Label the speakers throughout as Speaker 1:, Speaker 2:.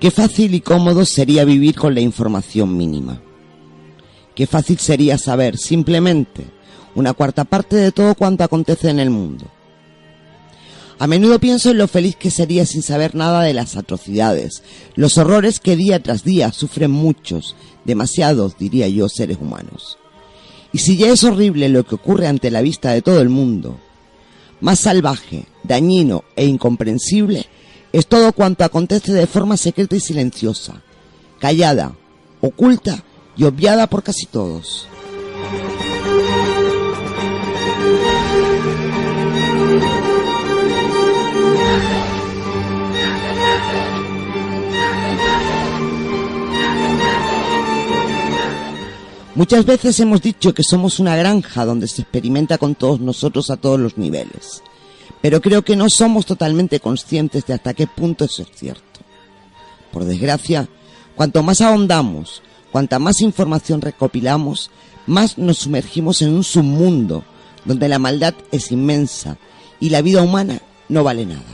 Speaker 1: Qué fácil y cómodo sería vivir con la información mínima. Qué fácil sería saber, simplemente, una cuarta parte de todo cuanto acontece en el mundo. A menudo pienso en lo feliz que sería sin saber nada de las atrocidades, los horrores que día tras día sufren muchos, demasiados, diría yo, seres humanos. Y si ya es horrible lo que ocurre ante la vista de todo el mundo, más salvaje, dañino e incomprensible es todo cuanto acontece de forma secreta y silenciosa, callada, oculta y obviada por casi todos. Muchas veces hemos dicho que somos una granja donde se experimenta con todos nosotros a todos los niveles, pero creo que no somos totalmente conscientes de hasta qué punto eso es cierto. Por desgracia, cuanto más ahondamos, cuanta más información recopilamos, más nos sumergimos en un submundo donde la maldad es inmensa y la vida humana no vale nada.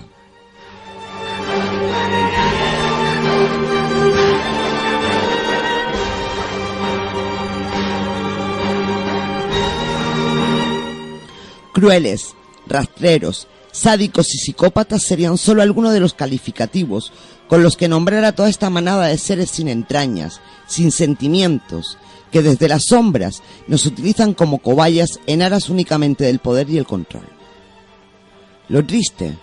Speaker 1: Crueles, rastreros, sádicos y psicópatas serían solo algunos de los calificativos con los que nombrar a toda esta manada de seres sin entrañas, sin sentimientos, que desde las sombras nos utilizan como cobayas en aras únicamente del poder y el control. Lo triste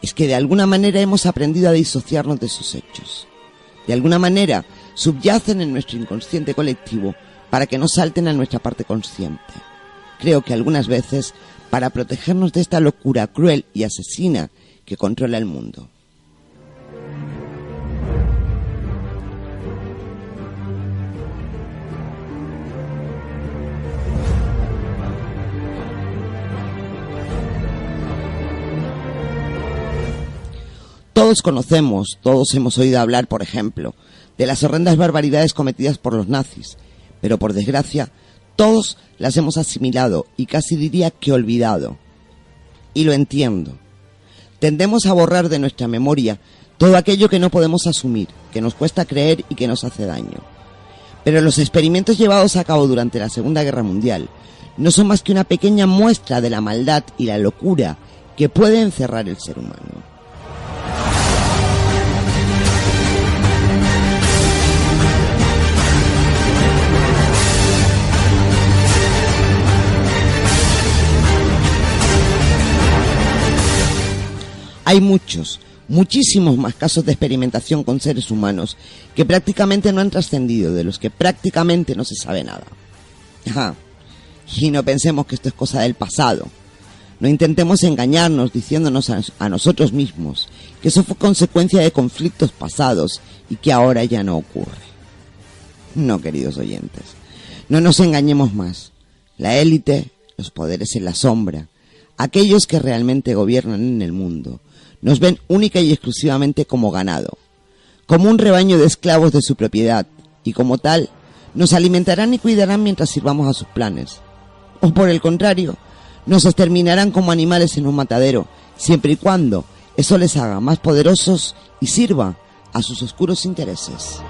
Speaker 1: es que de alguna manera hemos aprendido a disociarnos de sus hechos. De alguna manera subyacen en nuestro inconsciente colectivo para que no salten a nuestra parte consciente. Creo que algunas veces para protegernos de esta locura cruel y asesina que controla el mundo. Todos conocemos, todos hemos oído hablar, por ejemplo, de las horrendas barbaridades cometidas por los nazis, pero por desgracia, todos las hemos asimilado y casi diría que olvidado. Y lo entiendo. Tendemos a borrar de nuestra memoria todo aquello que no podemos asumir, que nos cuesta creer y que nos hace daño. Pero los experimentos llevados a cabo durante la Segunda Guerra Mundial no son más que una pequeña muestra de la maldad y la locura que puede encerrar el ser humano. Hay muchísimos más casos de experimentación con seres humanos que prácticamente no han trascendido, de los que prácticamente no se sabe nada. Y no pensemos que esto es cosa del pasado. No intentemos engañarnos diciéndonos a nosotros mismos que eso fue consecuencia de conflictos pasados y que ahora ya no ocurre. No, queridos oyentes, no nos engañemos más. La élite, los poderes en la sombra, aquellos que realmente gobiernan en el mundo, nos ven única y exclusivamente como ganado, como un rebaño de esclavos de su propiedad, y como tal, nos alimentarán y cuidarán mientras sirvamos a sus planes. O por el contrario, nos exterminarán como animales en un matadero, siempre y cuando eso les haga más poderosos y sirva a sus oscuros intereses.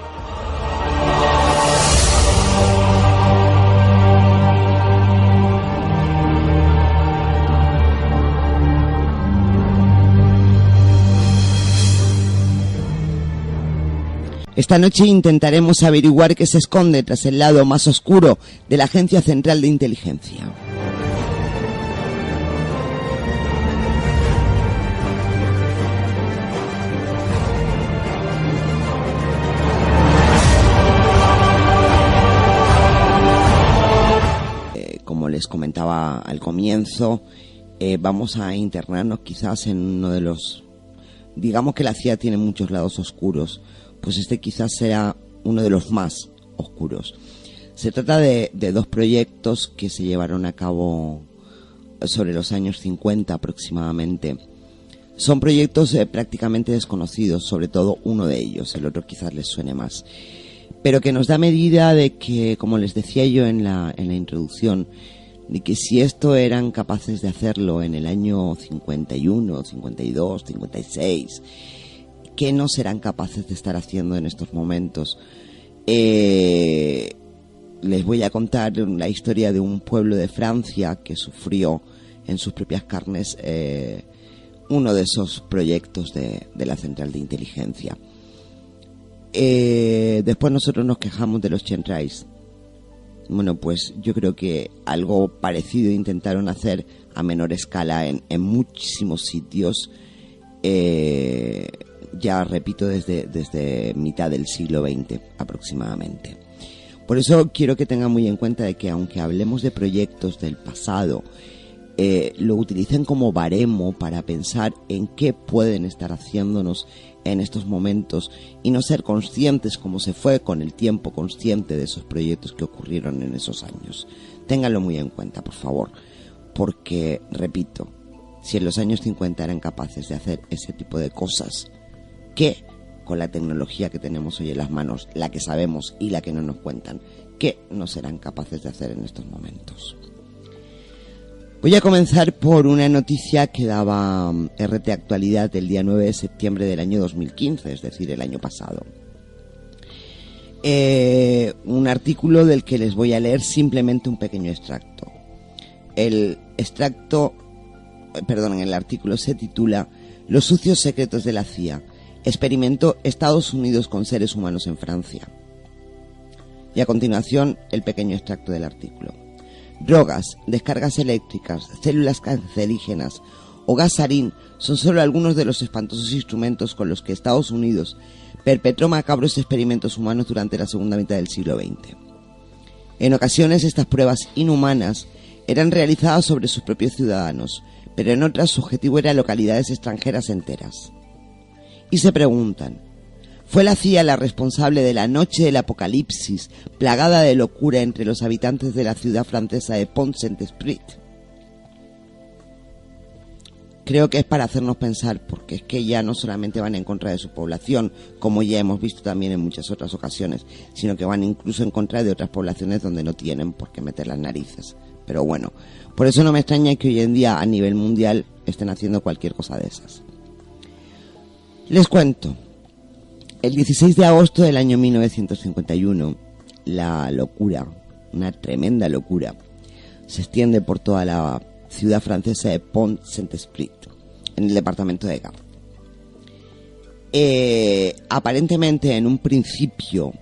Speaker 1: Esta noche intentaremos averiguar qué se esconde tras el lado más oscuro de la Agencia Central de Inteligencia. Como les comentaba al comienzo, vamos a internarnos quizás en uno de los... Digamos que la CIA tiene muchos lados oscuros, pues este quizás sea uno de los más oscuros. Se trata de dos proyectos que se llevaron a cabo sobre los años 50 aproximadamente. Son proyectos prácticamente desconocidos, sobre todo uno de ellos, el otro quizás les suene más, pero que nos da medida de que, como les decía yo en la introducción, de que si esto eran capaces de hacerlo en el año 51, 52, 56... ¿qué no serán capaces de estar haciendo en estos momentos? Les voy a contar la historia de un pueblo de Francia que sufrió en sus propias carnes uno de esos proyectos de la central de inteligencia. Después nosotros nos quejamos de los chemtrails. Bueno, pues yo creo que algo parecido intentaron hacer a menor escala en muchísimos sitios, ya repito, desde mitad del siglo XX aproximadamente. Por eso quiero que tengan muy en cuenta de que aunque hablemos de proyectos del pasado, lo utilicen como baremo para pensar en qué pueden estar haciéndonos en estos momentos y no ser conscientes, como se fue con el tiempo consciente de esos proyectos que ocurrieron en esos años. Ténganlo muy en cuenta, por favor, porque, repito, si en los años 50 eran capaces de hacer ese tipo de cosas, ¿qué con la tecnología que tenemos hoy en las manos, la que sabemos y la que no nos cuentan, qué no serán capaces de hacer en estos momentos? Voy a comenzar por una noticia que daba RT Actualidad el día 9 de septiembre del año 2015, es decir, el año pasado. Un artículo del que les voy a leer simplemente un pequeño extracto. El artículo se titula Los sucios secretos de la CIA. Experimentó Estados Unidos con seres humanos en Francia. Y a continuación, el pequeño extracto del artículo. Drogas, descargas eléctricas, células cancerígenas o gas sarín son solo algunos de los espantosos instrumentos con los que Estados Unidos perpetró macabros experimentos humanos durante la segunda mitad del siglo XX. En ocasiones estas pruebas inhumanas eran realizadas sobre sus propios ciudadanos, pero en otras su objetivo era localidades extranjeras enteras. Y se preguntan, ¿fue la CIA la responsable de la noche del apocalipsis, plagada de locura entre los habitantes de la ciudad francesa de Pont-Saint-Esprit? Creo que es para hacernos pensar, porque es que ya no solamente van en contra de su población, como ya hemos visto también en muchas otras ocasiones, sino que van incluso en contra de otras poblaciones donde no tienen por qué meter las narices. Pero bueno, por eso no me extraña que hoy en día a nivel mundial estén haciendo cualquier cosa de esas. Les cuento. El 16 de agosto del año 1951, la locura, una tremenda locura, se extiende por toda la ciudad francesa de Pont-Saint-Esprit, en el departamento de Gard. Aparentemente, en un principio,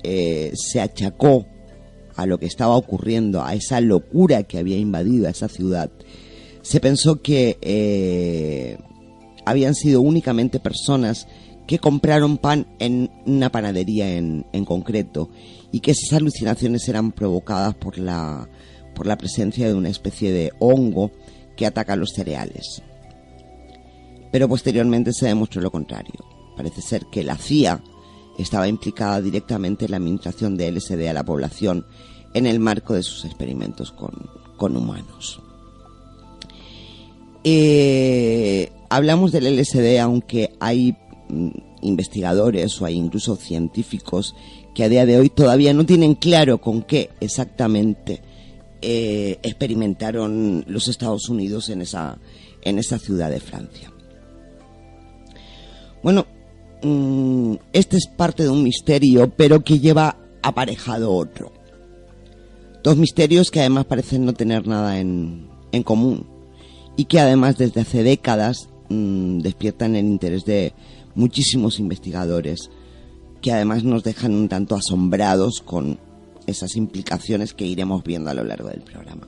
Speaker 1: se achacó a lo que estaba ocurriendo, a esa locura que había invadido a esa ciudad. Se pensó que habían sido únicamente personas que compraron pan en una panadería en concreto y que esas alucinaciones eran provocadas por la presencia de una especie de hongo que ataca los cereales. Pero posteriormente se demostró lo contrario. Parece ser que la CIA estaba implicada directamente en la administración de LSD a la población en el marco de sus experimentos con humanos. Hablamos del LSD, aunque hay investigadores o hay incluso científicos que a día de hoy todavía no tienen claro con qué exactamente experimentaron los Estados Unidos en esa ciudad de Francia. Bueno, este es parte de un misterio, pero que lleva aparejado otro. Dos misterios que además parecen no tener nada en común y que además desde hace décadas despiertan el interés de muchísimos investigadores, que además nos dejan un tanto asombrados con esas implicaciones que iremos viendo a lo largo del programa.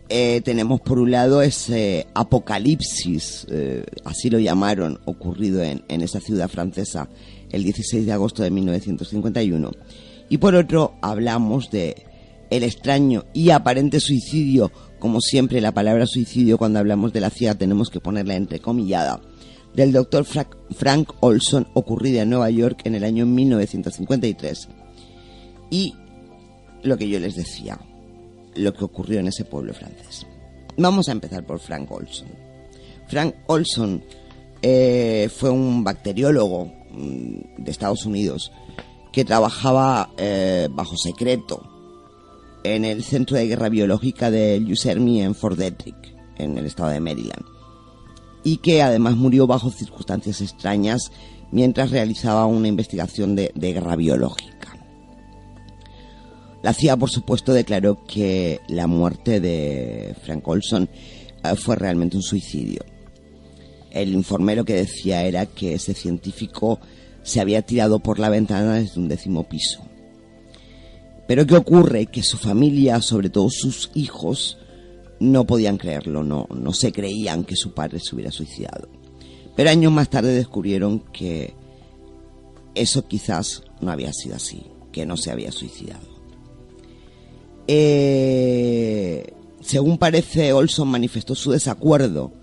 Speaker 1: Tenemos por un lado ese apocalipsis, así lo llamaron, ocurrido en esa ciudad francesa el 16 de agosto de 1951, y por otro hablamos de el extraño y aparente suicidio. Como siempre, la palabra suicidio cuando hablamos de la CIA tenemos que ponerla entrecomillada, del doctor Frank Olson, ocurrida en Nueva York en el año 1953. Y lo que yo les decía, lo que ocurrió en ese pueblo francés. Vamos a empezar por Frank Olson. Frank Olson fue un bacteriólogo de Estados Unidos que trabajaba bajo secreto en el Centro de Guerra Biológica de Usermi en Fort Detrick, en el estado de Maryland. y que además murió bajo circunstancias extrañas mientras realizaba una investigación de guerra biológica. La CIA, por supuesto, declaró que la muerte de Frank Olson fue realmente un suicidio. El informe lo que decía era que ese científico se había tirado por la ventana desde un 10º piso. Pero ¿qué ocurre? Que su familia, sobre todo sus hijos, no podían creerlo, no se creían que su padre se hubiera suicidado. Pero años más tarde descubrieron que eso quizás no había sido así, que no se había suicidado. Según parece, Olson manifestó su desacuerdo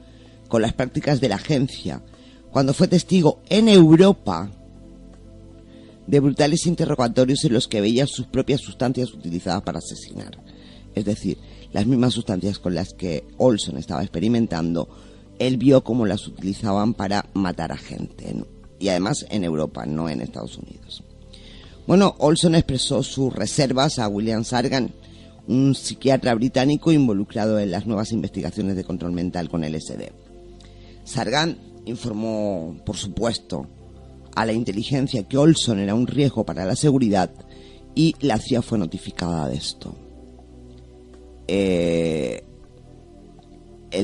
Speaker 1: con las prácticas de la agencia cuando fue testigo en Europa de brutales interrogatorios en los que veía sus propias sustancias utilizadas para asesinar. Es decir, las mismas sustancias con las que Olson estaba experimentando, él vio cómo las utilizaban para matar a gente, ¿no? Y además en Europa, no en Estados Unidos. Bueno, Olson expresó sus reservas a William Sargant, un psiquiatra británico involucrado en las nuevas investigaciones de control mental con LSD. Sargant informó, por supuesto, a la inteligencia que Olson era un riesgo para la seguridad y la CIA fue notificada de esto. El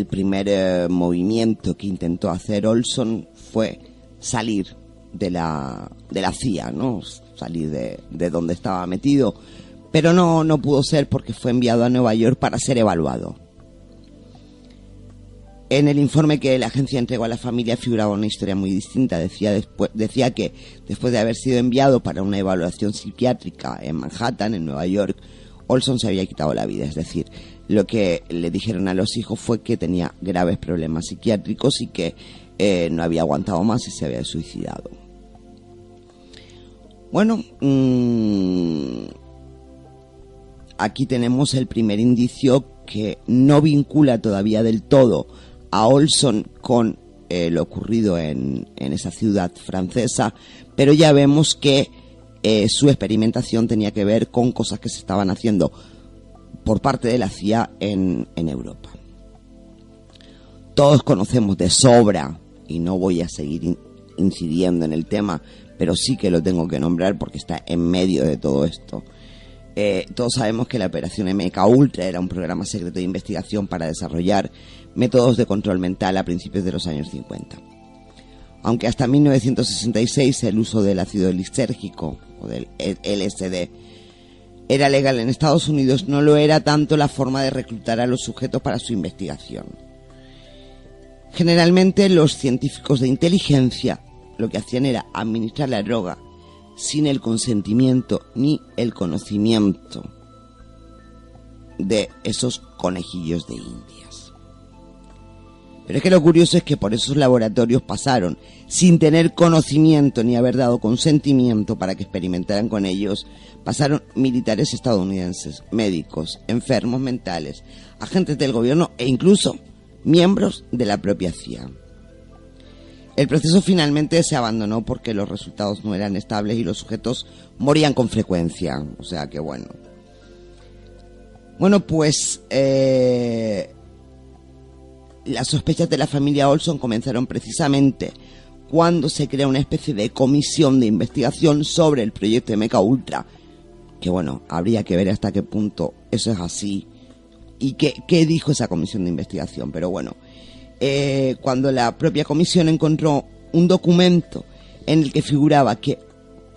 Speaker 1: primer movimiento que intentó hacer Olson fue salir de la CIA, ¿no? Salir de donde estaba metido, pero no pudo ser porque fue enviado a Nueva York para ser evaluado. En el informe que la agencia entregó a la familia figuraba una historia muy distinta. Decía que después de haber sido enviado para una evaluación psiquiátrica en Manhattan, en Nueva York, Olson se había quitado la vida. Es decir, lo que le dijeron a los hijos fue que tenía graves problemas psiquiátricos y que no había aguantado más y se había suicidado. Bueno, aquí tenemos el primer indicio que no vincula todavía del todo a Olson con lo ocurrido en esa ciudad francesa, pero ya vemos que su experimentación tenía que ver con cosas que se estaban haciendo por parte de la CIA en Europa. Todos conocemos de sobra, y no voy a seguir incidiendo en el tema, pero sí que lo tengo que nombrar porque está en medio de todo esto. Todos sabemos que la operación MKUltra era un programa secreto de investigación para desarrollar métodos de control mental a principios de los años 50. Aunque hasta 1966 el uso del ácido lisérgico o del LSD era legal en Estados Unidos, no lo era tanto la forma de reclutar a los sujetos para su investigación. Generalmente los científicos de inteligencia lo que hacían era administrar la droga sin el consentimiento ni el conocimiento de esos conejillos de Indias. Pero es que lo curioso es que por esos laboratorios pasaron, sin tener conocimiento ni haber dado consentimiento para que experimentaran con ellos, pasaron militares estadounidenses, médicos, enfermos mentales, agentes del gobierno e incluso miembros de la propia CIA. El proceso finalmente se abandonó porque los resultados no eran estables y los sujetos morían con frecuencia. O sea que bueno. Bueno, pues las sospechas de la familia Olson comenzaron precisamente cuando se crea una especie de comisión de investigación sobre el proyecto MKUltra. Que bueno, habría que ver hasta qué punto eso es así y qué dijo esa comisión de investigación. Pero bueno. Cuando la propia comisión encontró un documento en el que figuraba que,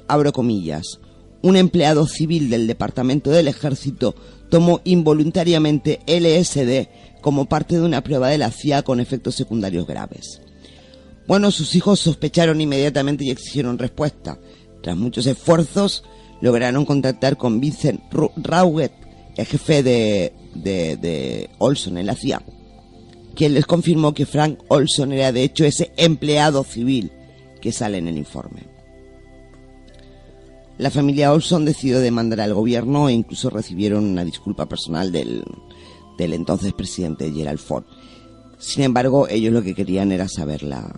Speaker 1: abro comillas, un empleado civil del Departamento del Ejército tomó involuntariamente LSD como parte de una prueba de la CIA con efectos secundarios graves. Bueno, sus hijos sospecharon inmediatamente y exigieron respuesta. Tras muchos esfuerzos, lograron contactar con Vincent Rauget, el jefe de Olson en la CIA, quien les confirmó que Frank Olson era de hecho ese empleado civil que sale en el informe. La familia Olson decidió demandar al gobierno e incluso recibieron una disculpa personal del entonces presidente Gerald Ford. Sin embargo, ellos lo que querían era saber la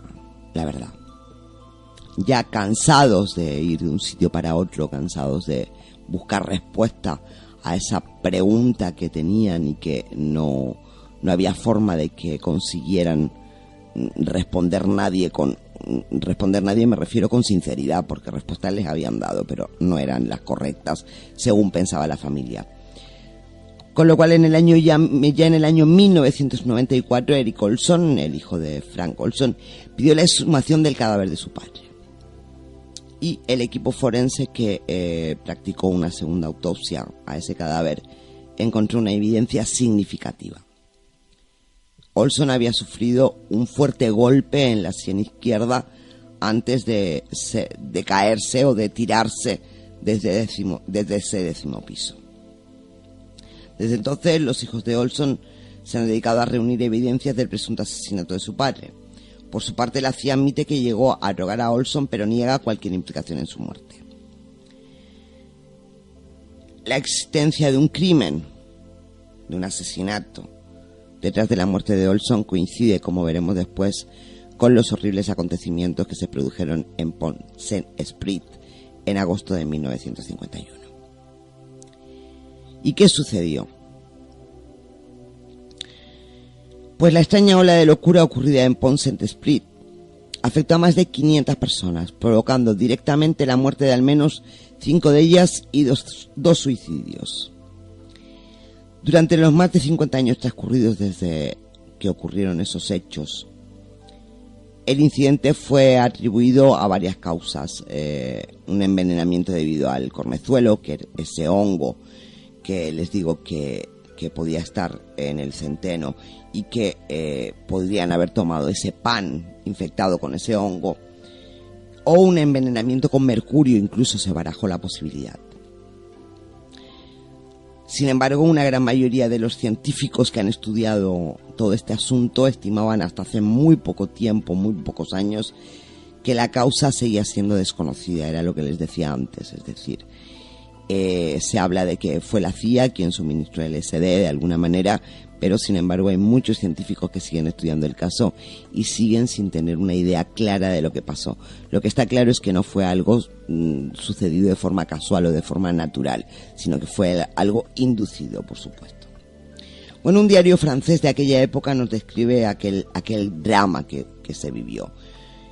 Speaker 1: verdad. Ya cansados de ir de un sitio para otro, cansados de buscar respuesta a esa pregunta que tenían y que no había forma de que consiguieran responder nadie me refiero con sinceridad, porque respuestas les habían dado, pero no eran las correctas según pensaba la familia. Con lo cual en el año 1994 Erik Olson, el hijo de Frank Olson, pidió la exhumación del cadáver de su padre. Y el equipo forense que practicó una segunda autopsia a ese cadáver encontró una evidencia significativa. Olson había sufrido un fuerte golpe en la sien izquierda antes de caerse o de tirarse desde ese 10º piso. Desde entonces, los hijos de Olson se han dedicado a reunir evidencias del presunto asesinato de su padre. Por su parte, la CIA admite que llegó a drogar a Olson, pero niega cualquier implicación en su muerte. La existencia de un crimen, de un asesinato, detrás de la muerte de Olson coincide, como veremos después, con los horribles acontecimientos que se produjeron en Pont-Saint-Esprit en agosto de 1951. ¿Y qué sucedió? Pues la extraña ola de locura ocurrida en Pont-Saint-Esprit afectó a más de 500 personas, provocando directamente la muerte de al menos 5 de ellas y dos suicidios. Durante los más de 50 años transcurridos desde que ocurrieron esos hechos, el incidente fue atribuido a varias causas. Un envenenamiento debido al cornezuelo, que es ese hongo que les digo que podía estar en el centeno y que podrían haber tomado ese pan infectado con ese hongo, o un envenenamiento con mercurio, incluso se barajó la posibilidad. Sin embargo, una gran mayoría de los científicos que han estudiado todo este asunto estimaban hasta hace muy poco tiempo, muy pocos años, que la causa seguía siendo desconocida. Era lo que les decía antes, es decir, se habla de que fue la CIA quien suministró el LSD de alguna manera, pero sin embargo hay muchos científicos que siguen estudiando el caso y siguen sin tener una idea clara de lo que pasó. Lo que está claro es que no fue algo sucedido de forma casual o de forma natural, sino que fue algo inducido, por supuesto. Bueno, un diario francés de aquella época nos describe aquel drama que se vivió.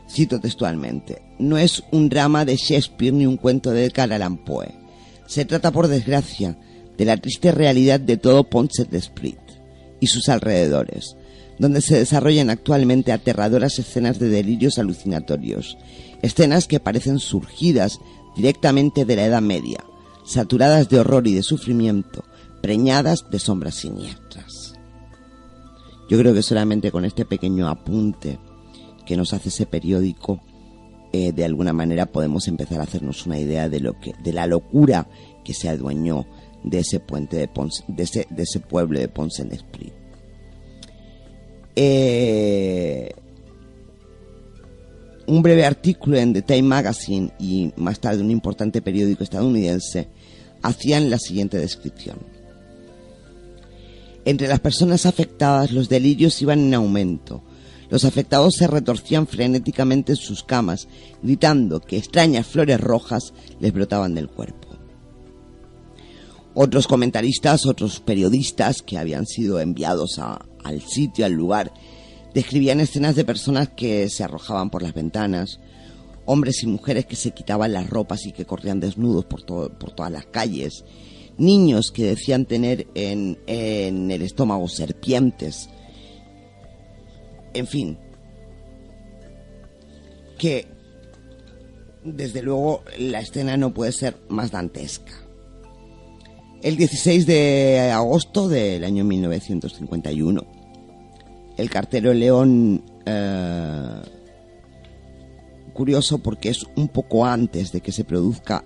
Speaker 1: Cito textualmente: no es un drama de Shakespeare ni un cuento de Edgar Allan Poe. Se trata, por desgracia, de la triste realidad de todo Pont-Saint-Esprit y sus alrededores, donde se desarrollan actualmente aterradoras escenas de delirios alucinatorios, escenas que parecen surgidas directamente de la Edad Media, saturadas de horror y de sufrimiento, preñadas de sombras siniestras. Yo creo que solamente con este pequeño apunte que nos hace ese periódico, de alguna manera podemos empezar a hacernos una idea de la locura que se adueñó de ese puente de ese pueblo de Pont-Saint-Esprit. Un breve artículo en The Time Magazine y más tarde un importante periódico estadounidense hacían la siguiente descripción: entre las personas afectadas los delirios iban en aumento. Los afectados se retorcían frenéticamente en sus camas, gritando que extrañas flores rojas les brotaban del cuerpo. Otros comentaristas, otros periodistas que habían sido enviados al sitio, al lugar, describían escenas de personas que se arrojaban por las ventanas, hombres y mujeres que se quitaban las ropas y que corrían desnudos por todas las calles, niños que decían tener en el estómago serpientes. En fin, que desde luego la escena no puede ser más dantesca. El 16 de agosto del año 1951, el cartero León, curioso porque es un poco antes de que se produzca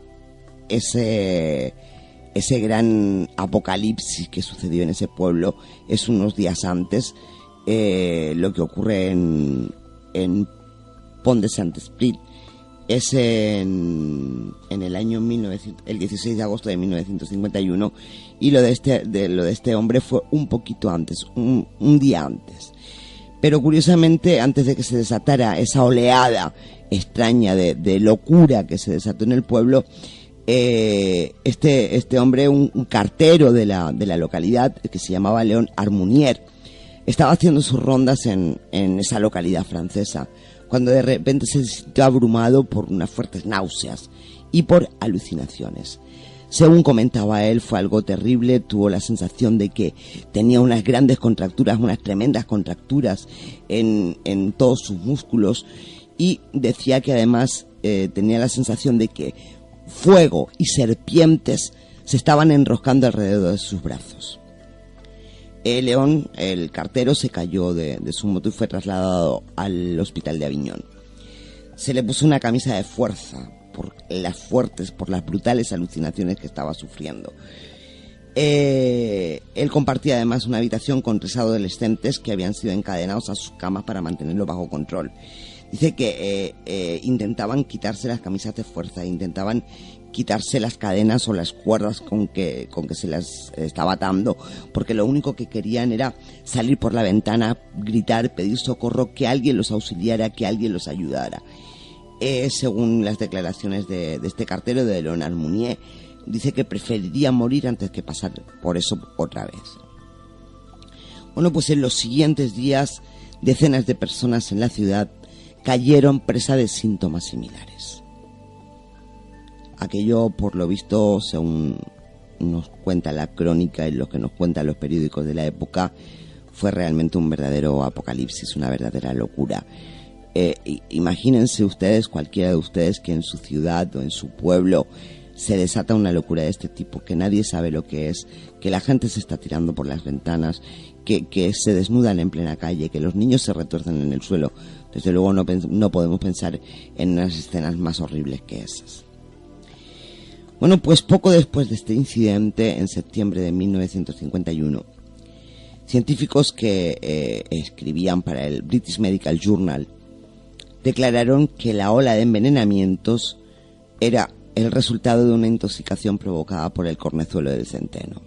Speaker 1: ese gran apocalipsis que sucedió en ese pueblo, es unos días antes. Lo que ocurre en Pont-Saint-Esprit es en el año el 16 de agosto de 1951, y lo de este hombre fue un poquito antes, un día antes. Pero curiosamente, antes de que se desatara esa oleada extraña de locura que se desató en el pueblo, este hombre, un cartero de la localidad, que se llamaba León Armunier, Estaba haciendo sus rondas en esa localidad francesa, cuando de repente se sintió abrumado por unas fuertes náuseas y por alucinaciones. Según comentaba él, fue algo terrible, tuvo la sensación de que tenía unas grandes contracturas, unas tremendas contracturas en todos sus músculos, y decía que además tenía la sensación de que fuego y serpientes se estaban enroscando alrededor de sus brazos. León, el cartero, se cayó de su moto y fue trasladado al hospital de Aviñón. Se le puso una camisa de fuerza por las brutales alucinaciones que estaba sufriendo. Él compartía además una habitación con 3 adolescentes que habían sido encadenados a sus camas para mantenerlo bajo control. Dice que intentaban quitarse las camisas de fuerza, intentaban quitarse las cadenas o las cuerdas con que se las estaba atando, porque lo único que querían era salir por la ventana, gritar, pedir socorro, que alguien los auxiliara, que alguien los ayudara. Según las declaraciones de este cartero, de Leonard Mounier, dice que preferiría morir antes que pasar por eso otra vez. Bueno, pues en los siguientes días, decenas de personas en la ciudad cayeron presa de síntomas similares. Aquello, por lo visto, según nos cuenta la crónica y lo que nos cuentan los periódicos de la época, fue realmente un verdadero apocalipsis, una verdadera locura. Imagínense ustedes, cualquiera de ustedes, que en su ciudad o en su pueblo se desata una locura de este tipo, que nadie sabe lo que es, que la gente se está tirando por las ventanas, que se desnudan en plena calle, que los niños se retuercen en el suelo. Desde luego no podemos pensar en unas escenas más horribles que esas. Bueno, pues poco después de este incidente, en septiembre de 1951, científicos que escribían para el British Medical Journal declararon que la ola de envenenamientos era el resultado de una intoxicación provocada por el cornezuelo del centeno.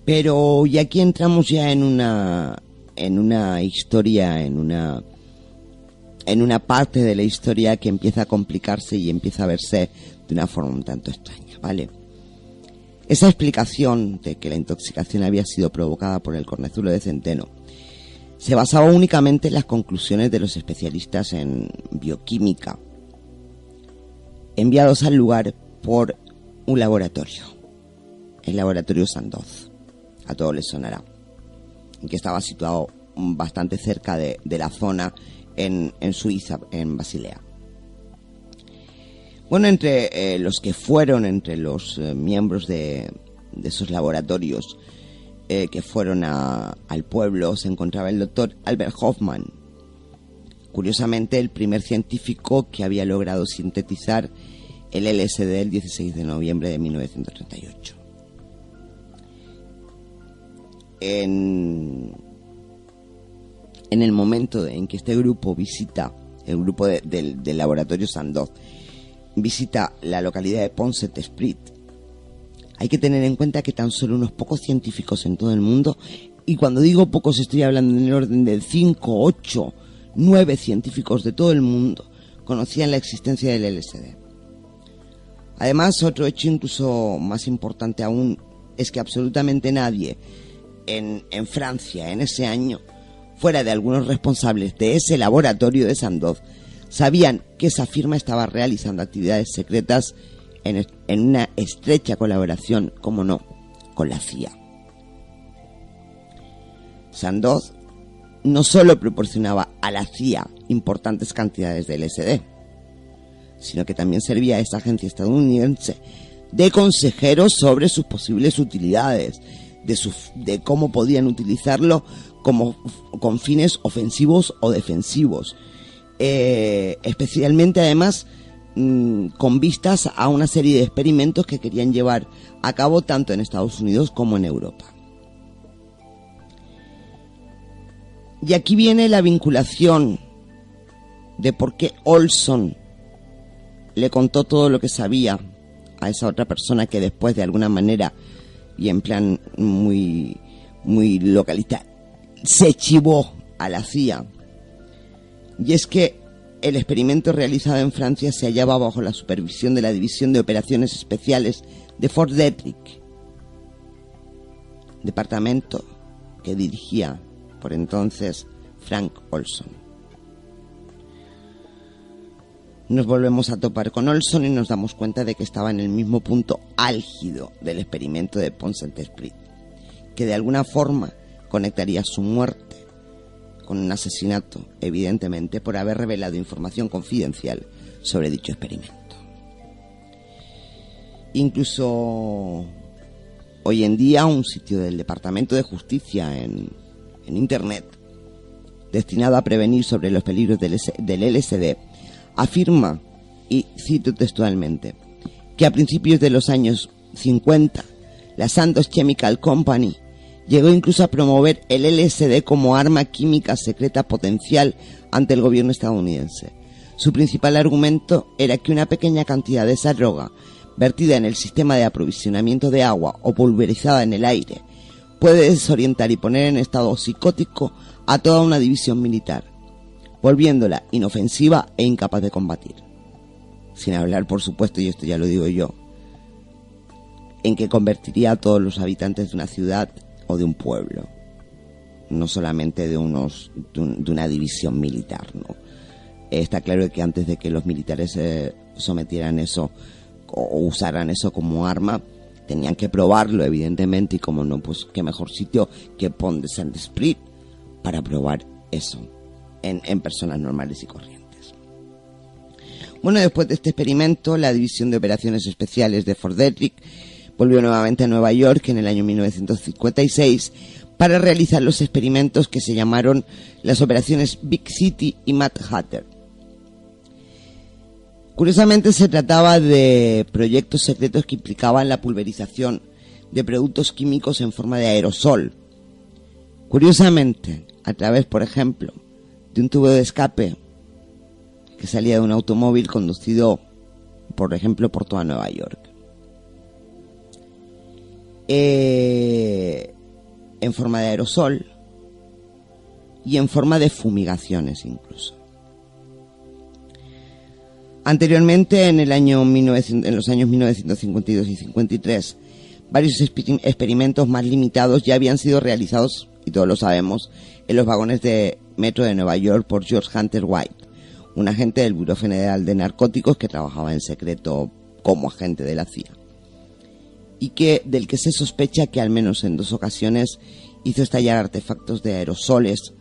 Speaker 1: Pero y aquí entramos ya en una historia, en una parte de la historia que empieza a complicarse y empieza a verse de una forma un tanto extraña, ¿vale? Esa explicación de que la intoxicación había sido provocada por el cornezuelo de centeno se basaba únicamente en las conclusiones de los especialistas en bioquímica, enviados al lugar por un laboratorio, el laboratorio Sandoz, a todos les sonará, que estaba situado bastante cerca de la zona en Suiza, en Basilea. Bueno, entre los que fueron, entre los miembros de esos laboratorios que fueron al pueblo, se encontraba el doctor Albert Hofmann, curiosamente el primer científico que había logrado sintetizar el LSD el 16 de noviembre de 1938. En el momento en que este grupo visita, el grupo del laboratorio Sandoz, visita la localidad de Pont-Saint-Esprit, hay que tener en cuenta que tan solo unos pocos científicos en todo el mundo, y cuando digo pocos estoy hablando en el orden de 5, 8, 9 científicos de todo el mundo, conocían la existencia del LSD. Además, otro hecho incluso más importante aún es que absolutamente nadie en Francia en ese año, fuera de algunos responsables de ese laboratorio de Sandoz, sabían que esa firma estaba realizando actividades secretas en una estrecha colaboración, como no, con la CIA. Sandoz no solo proporcionaba a la CIA importantes cantidades de LSD, sino que también servía a esta agencia estadounidense de consejero sobre sus posibles utilidades, de cómo podían utilizarlo con fines ofensivos o defensivos, especialmente además con vistas a una serie de experimentos que querían llevar a cabo tanto en Estados Unidos como en Europa. Y aquí viene la vinculación de por qué Olson le contó todo lo que sabía a esa otra persona que después, de alguna manera y en plan muy localista, se chivó a la CIA. Y es que el experimento realizado en Francia se hallaba bajo la supervisión de la División de Operaciones Especiales de Fort Detrick. departamento que dirigía por entonces Frank Olson. Nos volvemos a topar con Olson y nos damos cuenta de que estaba en el mismo punto álgido del experimento de Pont-Saint-Esprit, que de alguna forma conectaría su muerte con un asesinato, evidentemente por haber revelado información confidencial sobre dicho experimento. Incluso hoy en día un sitio del Departamento de Justicia en Internet, destinado a prevenir sobre los peligros del LSD, afirma, y cito textualmente, que a principios de los años 50, la Sandoz Chemical Company llegó incluso a promover el LSD como arma química secreta potencial ante el gobierno estadounidense. Su principal argumento era que una pequeña cantidad de esa droga, vertida en el sistema de aprovisionamiento de agua o pulverizada en el aire, puede desorientar y poner en estado psicótico a toda una división militar, volviéndola inofensiva e incapaz de combatir. Sin hablar, por supuesto, y esto ya lo digo yo, en que convertiría a todos los habitantes de una ciudad o de un pueblo, no solamente de una división militar, ¿no? Está claro que antes de que los militares sometieran eso o usaran eso como arma, tenían que probarlo, evidentemente, y como no, pues qué mejor sitio que Pont-Saint-Esprit para probar eso en personas normales y corrientes. Bueno, después de este experimento, la División de Operaciones Especiales de Fort Detrick volvió nuevamente a Nueva York en el año 1956 para realizar los experimentos que se llamaron las operaciones Big City y Mad Hatter. Curiosamente se trataba de proyectos secretos que implicaban la pulverización de productos químicos en forma de aerosol. Curiosamente, a través, por ejemplo, de un tubo de escape que salía de un automóvil conducido, por ejemplo, por toda Nueva York. En forma de aerosol y en forma de fumigaciones incluso. Anteriormente, en los años 1952 y 53, varios experimentos más limitados ya habían sido realizados, y todos lo sabemos, en los vagones de metro de Nueva York por George Hunter White, un agente del Buró Federal de Narcóticos que trabajaba en secreto como agente de la CIA, y del que se sospecha que al menos en 2 ocasiones hizo estallar artefactos de aerosoles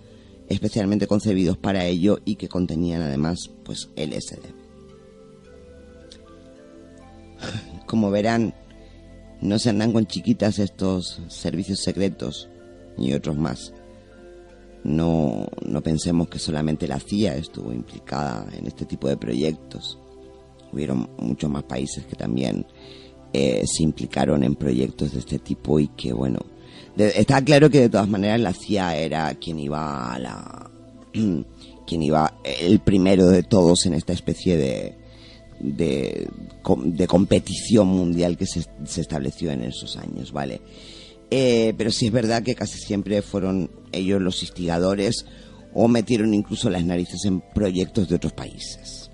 Speaker 1: especialmente concebidos para ello y que contenían además pues LSD. Como verán, no se andan con chiquitas estos servicios secretos y otros más. No pensemos que solamente la CIA estuvo implicada en este tipo de proyectos. Hubieron muchos más países que también se implicaron en proyectos de este tipo y que, bueno, está claro que de todas maneras la CIA era quien iba el primero de todos en esta especie de competición mundial que se estableció en esos años, ¿vale? Pero sí es verdad que casi siempre fueron ellos los instigadores o metieron incluso las narices en proyectos de otros países.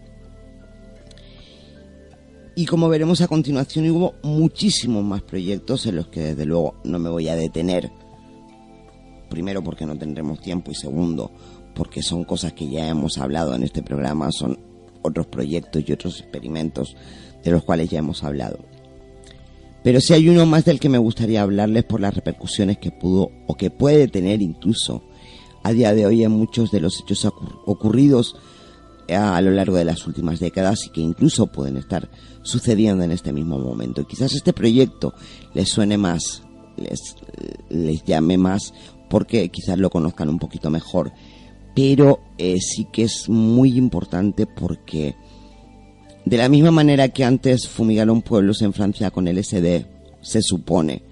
Speaker 1: Y como veremos a continuación, hubo muchísimos más proyectos en los que desde luego no me voy a detener. Primero porque no tendremos tiempo y segundo porque son cosas que ya hemos hablado en este programa, son otros proyectos y otros experimentos de los cuales ya hemos hablado. Pero sí hay uno más del que me gustaría hablarles por las repercusiones que pudo o que puede tener incluso a día de hoy en muchos de los hechos ocurridos a lo largo de las últimas décadas y que incluso pueden estar sucediendo en este mismo momento. Y quizás este proyecto les suene más, les llame más porque quizás lo conozcan un poquito mejor, pero sí que es muy importante porque de la misma manera que antes fumigaron pueblos en Francia con LSD, se supone,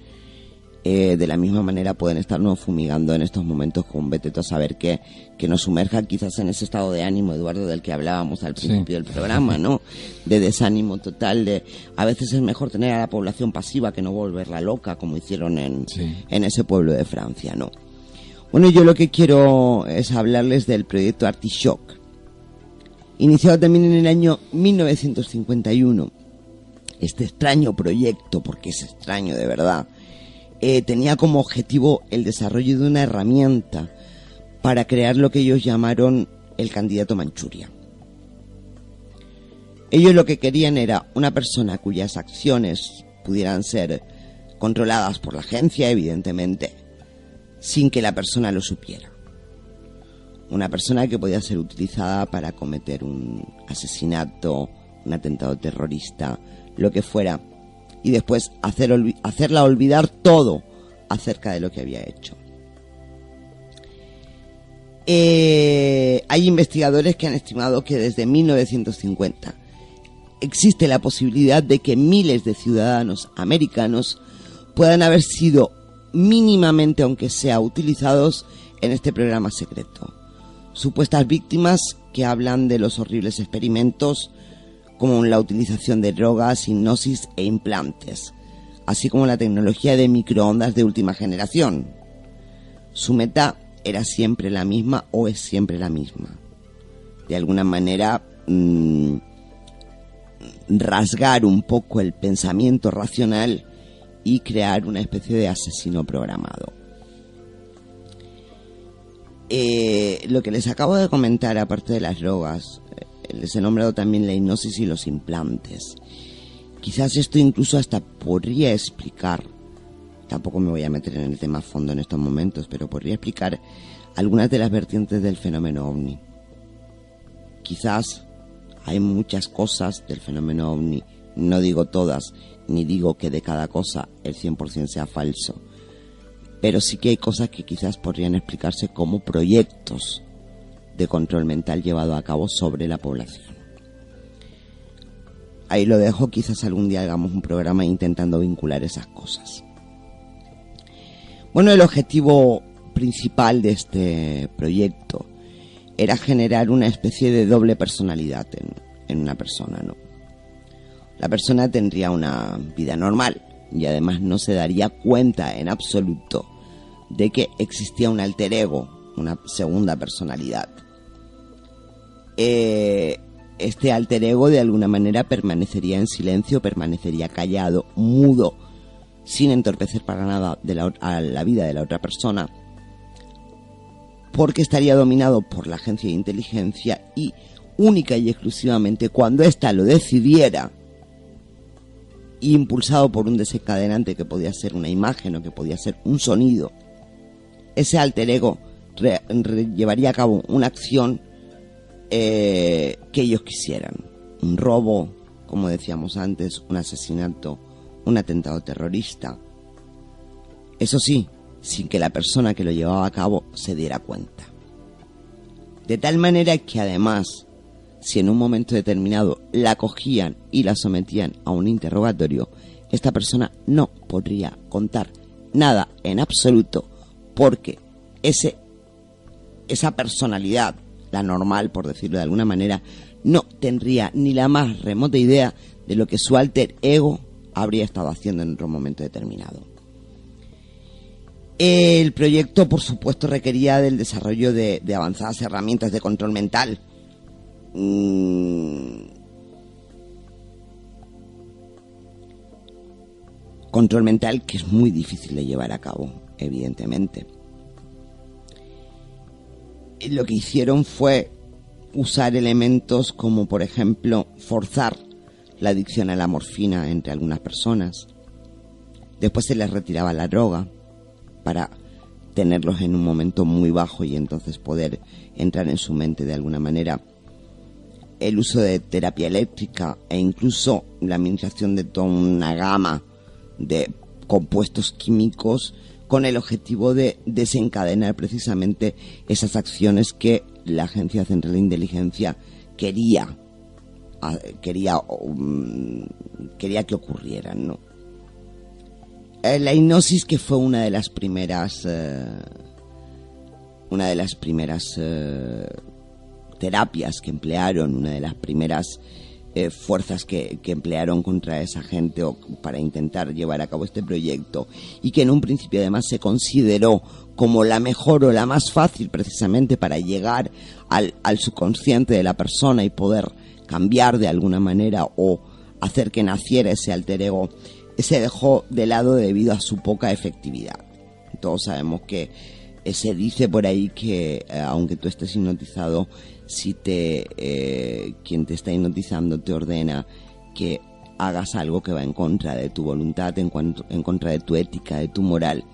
Speaker 1: de la misma manera pueden estarnos fumigando en estos momentos con vete a saber qué, que nos sumerja quizás en ese estado de ánimo, Eduardo, del que hablábamos al principio del programa, ¿no? De desánimo total, de a veces es mejor tener a la población pasiva que no volverla loca, como hicieron en ese pueblo de Francia, ¿no? Bueno, yo lo que quiero es hablarles del proyecto Artichoke, iniciado también en el año 1951. Este extraño proyecto, porque es extraño de verdad, tenía como objetivo el desarrollo de una herramienta para crear lo que ellos llamaron el candidato Manchuria. Ellos lo que querían era una persona cuyas acciones pudieran ser controladas por la agencia, evidentemente, sin que la persona lo supiera. Una persona que podía ser utilizada para cometer un asesinato, un atentado terrorista, lo que fuera, y después hacerla olvidar todo acerca de lo que había hecho. Hay investigadores que han estimado que desde 1950 existe la posibilidad de que miles de ciudadanos americanos puedan haber sido mínimamente, aunque sea, utilizados en este programa secreto. Supuestas víctimas que hablan de los horribles experimentos como la utilización de drogas, hipnosis e implantes, así como la tecnología de microondas de última generación. Su meta era siempre la misma o es siempre la misma. De alguna manera, rasgar un poco el pensamiento racional y crear una especie de asesino programado. Lo que les acabo de comentar, aparte de las drogas, les he nombrado también la hipnosis y los implantes. Quizás esto incluso hasta podría explicar, tampoco me voy a meter en el tema a fondo en estos momentos, pero podría explicar algunas de las vertientes del fenómeno ovni. Quizás hay muchas cosas del fenómeno ovni, no digo todas, ni digo que de cada cosa el 100% sea falso, pero sí que hay cosas que quizás podrían explicarse como proyectos de control mental llevado a cabo sobre la población. Ahí lo dejo, quizás algún día hagamos un programa intentando vincular esas cosas. Bueno, el objetivo principal de este proyecto era generar una especie de doble personalidad en una persona, ¿no? La persona tendría una vida normal y además no se daría cuenta en absoluto de que existía un alter ego, una segunda personalidad. Este alter ego de alguna manera permanecería en silencio, permanecería callado, mudo, sin entorpecer para nada a la vida de la otra persona, porque estaría dominado por la agencia de inteligencia y única y exclusivamente cuando ésta lo decidiera, impulsado por un desencadenante que podía ser una imagen o que podía ser un sonido, ese alter ego llevaría a cabo una acción que ellos quisieran. Un robo, como decíamos antes, un asesinato, un atentado terrorista. Eso sí, sin que la persona que lo llevaba a cabo se diera cuenta. De tal manera que además, si en un momento determinado la cogían y la sometían a un interrogatorio, esta persona no podría contar nada en absoluto, porque esa personalidad, la normal por decirlo de alguna manera, no tendría ni la más remota idea de lo que su alter ego habría estado haciendo en otro momento determinado. El proyecto, por supuesto, requería del desarrollo de avanzadas herramientas de control mental. Control mental que es muy difícil de llevar a cabo, evidentemente. Lo que hicieron fue usar elementos como, por ejemplo, forzar la adicción a la morfina entre algunas personas. Después se les retiraba la droga para tenerlos en un momento muy bajo y entonces poder entrar en su mente de alguna manera. El uso de terapia eléctrica e incluso la administración de toda una gama de compuestos químicos con el objetivo de desencadenar precisamente esas acciones que la Agencia Central de Inteligencia quería que ocurrieran, ¿no? La hipnosis, que fue una de las primeras terapias que emplearon, una de las primeras fuerzas que emplearon contra esa gente o para intentar llevar a cabo este proyecto, y que en un principio además se consideró como la mejor o la más fácil precisamente para llegar al subconsciente de la persona y poder cambiar de alguna manera o hacer que naciera ese alter ego, se dejó de lado debido a su poca efectividad. Todos sabemos que se dice por ahí que aunque tú estés hipnotizado, si quien te está hipnotizando te ordena que hagas algo que va en contra de tu voluntad, en contra de tu ética, de tu moral,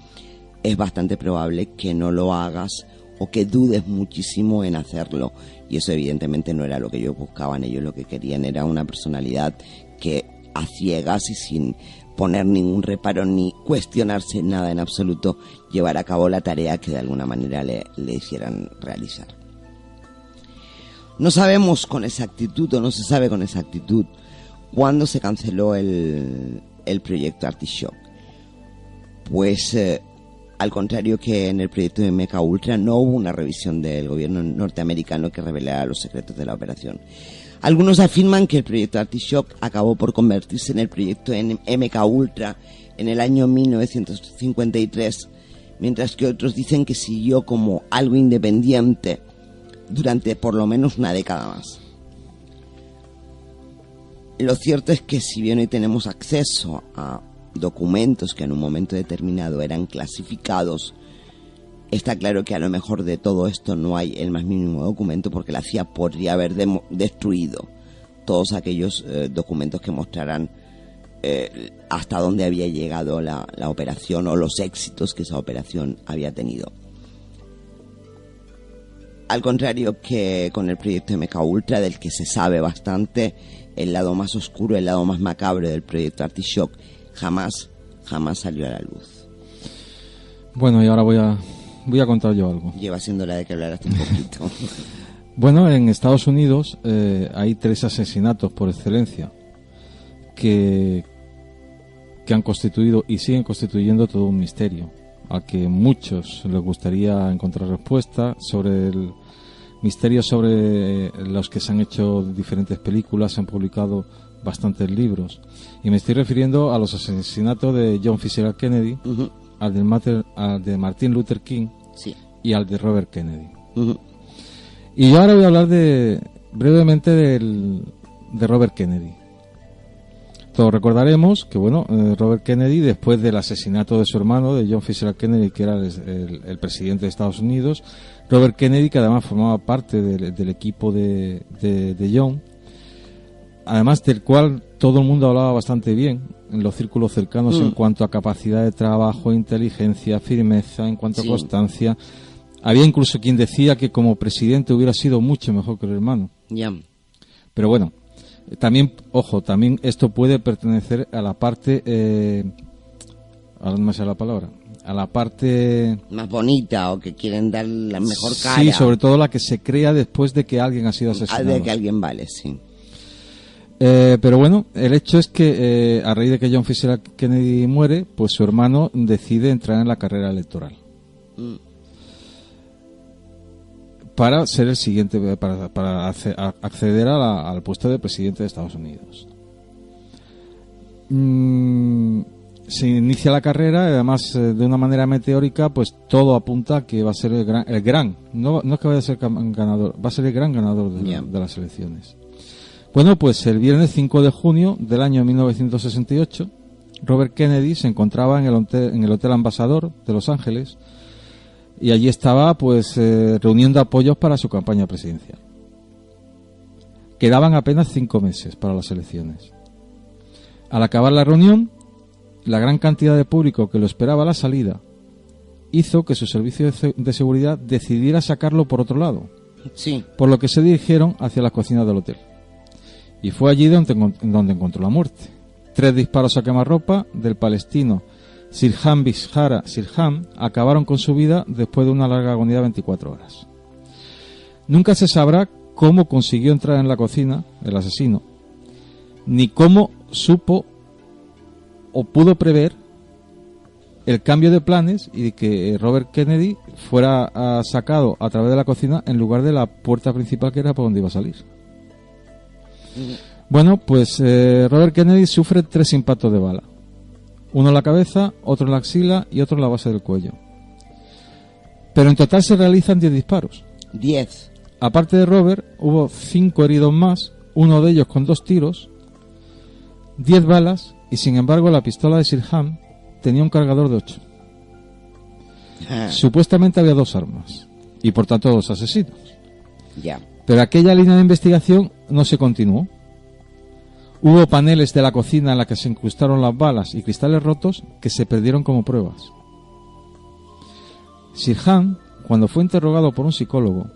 Speaker 1: es bastante probable que no lo hagas o que dudes muchísimo en hacerlo. Y eso evidentemente no era lo que ellos buscaban. Ellos lo que querían era una personalidad que a ciegas y sin poner ningún reparo ni cuestionarse nada en absoluto, llevar a cabo la tarea que de alguna manera le hicieran realizar. No sabemos con exactitud, o no se sabe con exactitud, cuándo se canceló el proyecto Artichoke. Pues al contrario que en el proyecto de MKUltra, no hubo una revisión del gobierno norteamericano que revelara los secretos de la operación. Algunos afirman que el proyecto Artichoke acabó por convertirse en el proyecto MKUltra en el año 1953, mientras que otros dicen que siguió como algo independiente durante por lo menos una década más. Lo cierto es que si bien hoy tenemos acceso a documentos que en un momento determinado eran clasificados, está claro que a lo mejor de todo esto no hay el más mínimo documento, porque la CIA podría haber destruido todos aquellos documentos que mostraran hasta dónde había llegado la operación o los éxitos que esa operación había tenido. Al contrario que con el proyecto MKUltra, del que se sabe bastante, el lado más oscuro, el lado más macabro del proyecto Artichoke jamás salió a la luz.
Speaker 2: Bueno, y ahora voy a contar yo algo.
Speaker 1: Lleva siendo la de que hablaras un poquito.
Speaker 2: Bueno, en Estados Unidos hay 3 asesinatos por excelencia que han constituido y siguen constituyendo todo un misterio, a que muchos les gustaría encontrar respuesta sobre el misterio, sobre los que se han hecho diferentes películas, se han publicado bastantes libros, y me estoy refiriendo a los asesinatos de John Fitzgerald Kennedy,
Speaker 1: Uh-huh.
Speaker 2: al de Martin Luther King,
Speaker 1: Sí.
Speaker 2: y al de Robert Kennedy.
Speaker 1: Uh-huh.
Speaker 2: Y yo ahora voy a hablar brevemente de Robert Kennedy. Todos recordaremos que Robert Kennedy, después del asesinato de su hermano, de John Fitzgerald Kennedy, que era el presidente de Estados Unidos, Robert Kennedy, que además formaba parte del equipo de John, además del cual todo el mundo hablaba bastante bien en los círculos cercanos en cuanto a capacidad de trabajo, inteligencia, firmeza, en cuanto a constancia. Había incluso quien decía que como presidente hubiera sido mucho mejor que el hermano.
Speaker 1: Ya.
Speaker 2: Pero bueno, también esto puede pertenecer a la parte, ahora no me sale la palabra, a la parte
Speaker 1: más bonita, o que quieren dar la mejor cara.
Speaker 2: Sí, sobre todo la que se crea después de que alguien ha sido asesinado.
Speaker 1: De que alguien vale, sí.
Speaker 2: Pero bueno, el hecho es que a raíz de que John Fitzgerald Kennedy muere, pues su hermano decide entrar en la carrera electoral. Para ser el siguiente, para acceder al puesto de presidente de Estados Unidos. Se inicia la carrera y además de una manera meteórica, pues todo apunta a que va a ser el gran, no es que vaya a ser ganador, va a ser el gran ganador de las elecciones. Bueno, pues el viernes 5 de junio del año 1968, Robert Kennedy se encontraba en el Hotel Ambassador de Los Ángeles, y allí estaba pues reuniendo apoyos para su campaña presidencial. Quedaban apenas 5 meses para las elecciones. Al acabar la reunión, la gran cantidad de público que lo esperaba a la salida hizo que su servicio de seguridad decidiera sacarlo por otro lado,
Speaker 1: Sí.
Speaker 2: por lo que se dirigieron hacia las cocinas del hotel. Y fue allí donde encontró la muerte. 3 disparos a quemarropa del palestino Sirhan Bishara Sirhan acabaron con su vida después de una larga agonía de 24 horas. Nunca se sabrá cómo consiguió entrar en la cocina el asesino, ni cómo supo o pudo prever el cambio de planes y de que Robert Kennedy fuera sacado a través de la cocina en lugar de la puerta principal, que era por donde iba a salir. Bueno, pues Robert Kennedy sufre 3 impactos de bala. Uno en la cabeza, otro en la axila y otro en la base del cuello. Pero en total se realizan 10 disparos.
Speaker 1: 10.
Speaker 2: Aparte de Robert, hubo 5 heridos más, uno de ellos con 2 tiros, 10 balas y sin embargo la pistola de Sirhan tenía un cargador de 8. Supuestamente había 2 armas y por tanto 2 asesinos.
Speaker 1: Ya.
Speaker 2: Pero aquella línea de investigación no se continuó. Hubo paneles de la cocina en la que se incrustaron las balas y cristales rotos que se perdieron como pruebas. Sirhan, cuando fue interrogado por un psicólogo,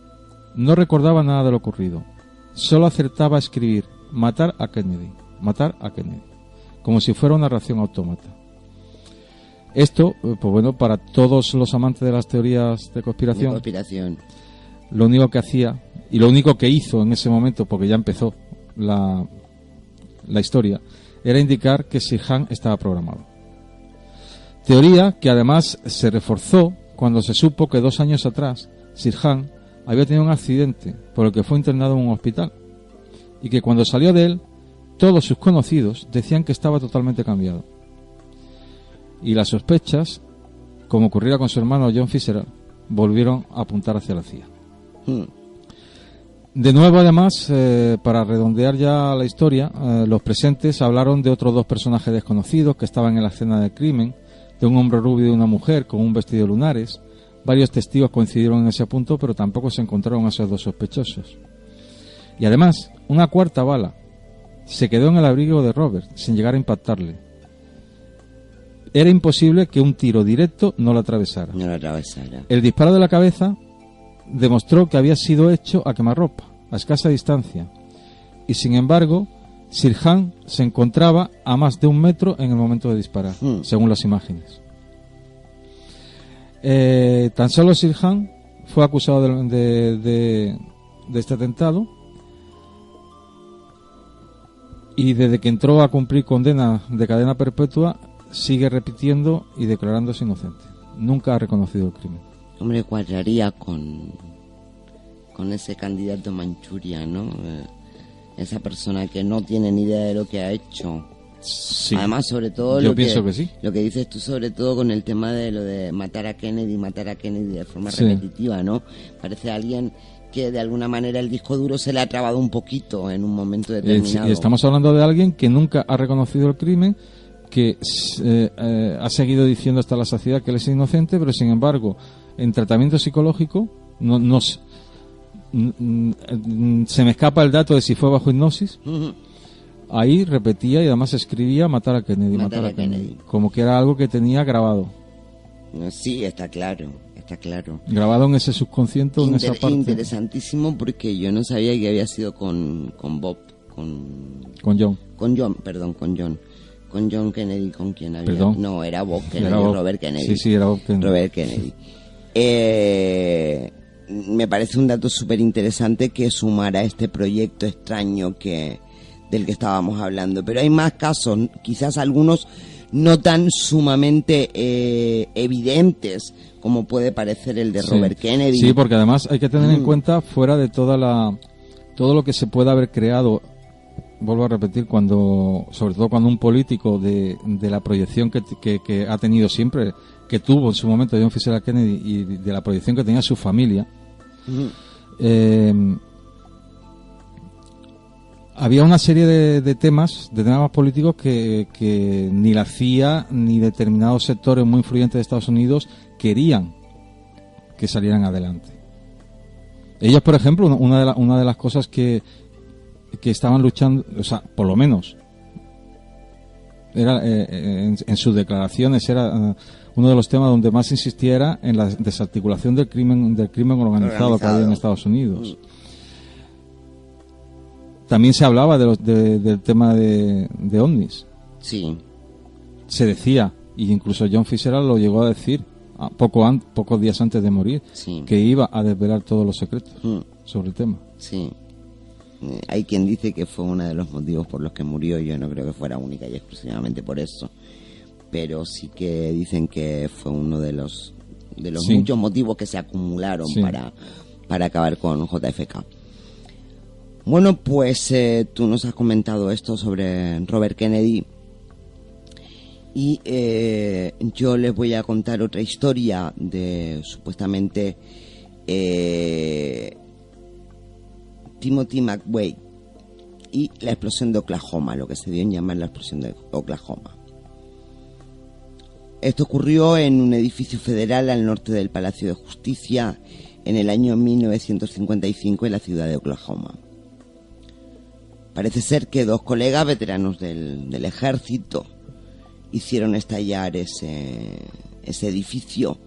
Speaker 2: no recordaba nada de lo ocurrido. Solo acertaba a escribir matar a Kennedy, como si fuera una reacción autómata. Esto, pues bueno, para todos los amantes de las teorías de conspiración, lo único que hacía y lo único que hizo en ese momento, porque ya empezó la historia, era indicar que Sirhan estaba programado. Teoría que además se reforzó cuando se supo que 2 años atrás Sirhan había tenido un accidente por el que fue internado en un hospital y que cuando salió de él todos sus conocidos decían que estaba totalmente cambiado. Y las sospechas, como ocurría con su hermano John Fitzgerald, volvieron a apuntar hacia la CIA. De nuevo, además, para redondear ya la historia, los presentes hablaron de otros 2 personajes desconocidos que estaban en la escena del crimen, de un hombre rubio y de una mujer con un vestido de lunares. Varios testigos coincidieron en ese punto, pero tampoco se encontraron a esos 2 sospechosos. Y además, una 4ª bala se quedó en el abrigo de Robert, sin llegar a impactarle. Era imposible que un tiro directo no lo atravesara. El disparo de la cabeza demostró que había sido hecho a quemarropa, a escasa distancia. Y sin embargo, Sirhan se encontraba a más de 1 metro en el momento de disparar, según las imágenes. Tan solo Sirhan fue acusado de este atentado, y desde que entró a cumplir condena de cadena perpetua sigue repitiendo y declarándose inocente. Nunca ha reconocido el crimen.
Speaker 1: Hombre, cuadraría con ese candidato Manchuria, ¿no? Esa persona que no tiene ni idea de lo que ha hecho.
Speaker 2: Sí.
Speaker 1: Además, sobre todo
Speaker 2: yo pienso que sí.
Speaker 1: Lo que dices tú, sobre todo con el tema de lo de matar a Kennedy de forma repetitiva, ¿no? Parece alguien que de alguna manera el disco duro se le ha trabado un poquito en un momento determinado.
Speaker 2: Estamos hablando de alguien que nunca ha reconocido el crimen, que ha seguido diciendo hasta la saciedad que él es inocente, pero sin embargo, en tratamiento psicológico, se me escapa el dato de si fue bajo hipnosis. Ahí repetía y además escribía matar a Kennedy, matar a Kennedy, como que era algo que tenía grabado.
Speaker 1: Sí, está claro.
Speaker 2: Grabado en ese subconsciente, en esa parte.
Speaker 1: Interesantísimo, porque yo no sabía que había sido con Bob, con John Kennedy, con quien había.
Speaker 2: Perdón.
Speaker 1: No, era Bob Kennedy, Robert Kennedy.
Speaker 2: Sí, era Bob Kennedy.
Speaker 1: Robert Kennedy. Me parece un dato súper interesante que sumara a este proyecto extraño del que estábamos hablando. Pero hay más casos, quizás algunos no tan sumamente evidentes como puede parecer el de Robert Kennedy.
Speaker 2: Sí, porque además hay que tener en cuenta, fuera de todo lo que se pueda haber creado, vuelvo a repetir, sobre todo cuando un político de la proyección que ha tenido siempre, que tuvo en su momento John Fitzgerald Kennedy, y de la proyección que tenía su familia, había una serie de temas políticos que ni la CIA ni determinados sectores muy influyentes de Estados Unidos querían que salieran adelante. Ellos, por ejemplo, una de las cosas que estaban luchando, o sea, por lo menos era en sus declaraciones, era uno de los temas donde más insistía era en la desarticulación del crimen organizado que había en Estados Unidos. También se hablaba del tema de ovnis.
Speaker 1: Sí.
Speaker 2: Se decía, y incluso John Fitzgerald lo llegó a decir pocos días antes de morir, que iba a desvelar todos los secretos sobre el tema.
Speaker 1: Sí. Hay quien dice que fue uno de los motivos por los que murió. Yo no creo que fuera única y exclusivamente por eso, pero sí que dicen que fue uno de los muchos motivos que se acumularon para acabar con JFK. Bueno, pues tú nos has comentado esto sobre Robert Kennedy, y yo les voy a contar otra historia de supuestamente Timothy McVeigh, y la explosión de Oklahoma, lo que se dio en llamar la explosión de Oklahoma. Esto ocurrió en un edificio federal al norte del Palacio de Justicia en el año 1955 en la ciudad de Oklahoma. Parece ser que 2 colegas veteranos del ejército hicieron estallar ese edificio,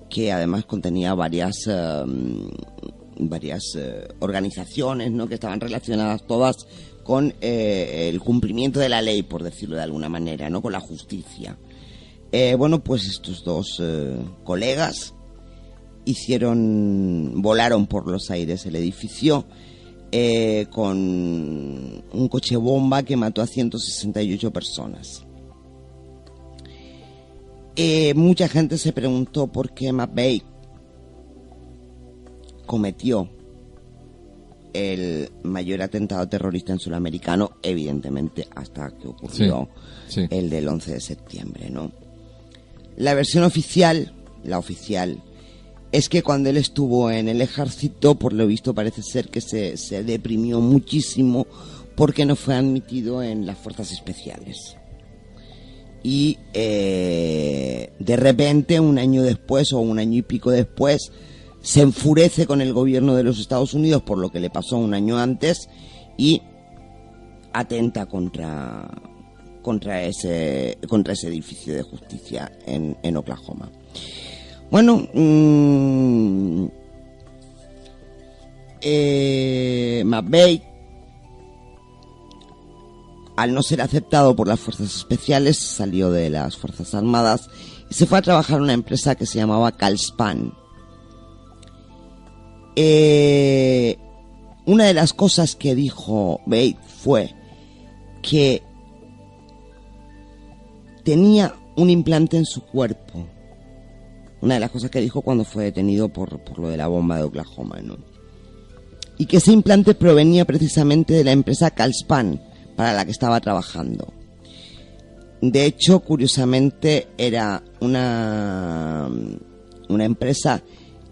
Speaker 1: que además contenía varias organizaciones, ¿no?, que estaban relacionadas todas con el cumplimiento de la ley, por decirlo de alguna manera, ¿no?, con la justicia. Pues estos 2 colegas volaron por los aires el edificio con un coche bomba que mató a 168 personas. Mucha gente se preguntó por qué McVeigh cometió el mayor atentado terrorista en suelo americano, evidentemente hasta que ocurrió el del 11 de septiembre, ¿no? La versión oficial, es que cuando él estuvo en el ejército, por lo visto parece ser que se deprimió muchísimo porque no fue admitido en las fuerzas especiales. Y de repente, un año después o un año y pico después, se enfurece con el gobierno de los Estados Unidos por lo que le pasó un año antes y atenta contra ese edificio de justicia en Oklahoma. Bueno, McVeigh, al no ser aceptado por las fuerzas especiales, salió de las Fuerzas Armadas y se fue a trabajar en una empresa que se llamaba Calspan. Una de las cosas que dijo Bates fue que tenía un implante en su cuerpo. Una de las cosas que dijo cuando fue detenido por lo de la bomba de Oklahoma, ¿no? Y que ese implante provenía precisamente de la empresa Calspan para la que estaba trabajando. De hecho, curiosamente, era una empresa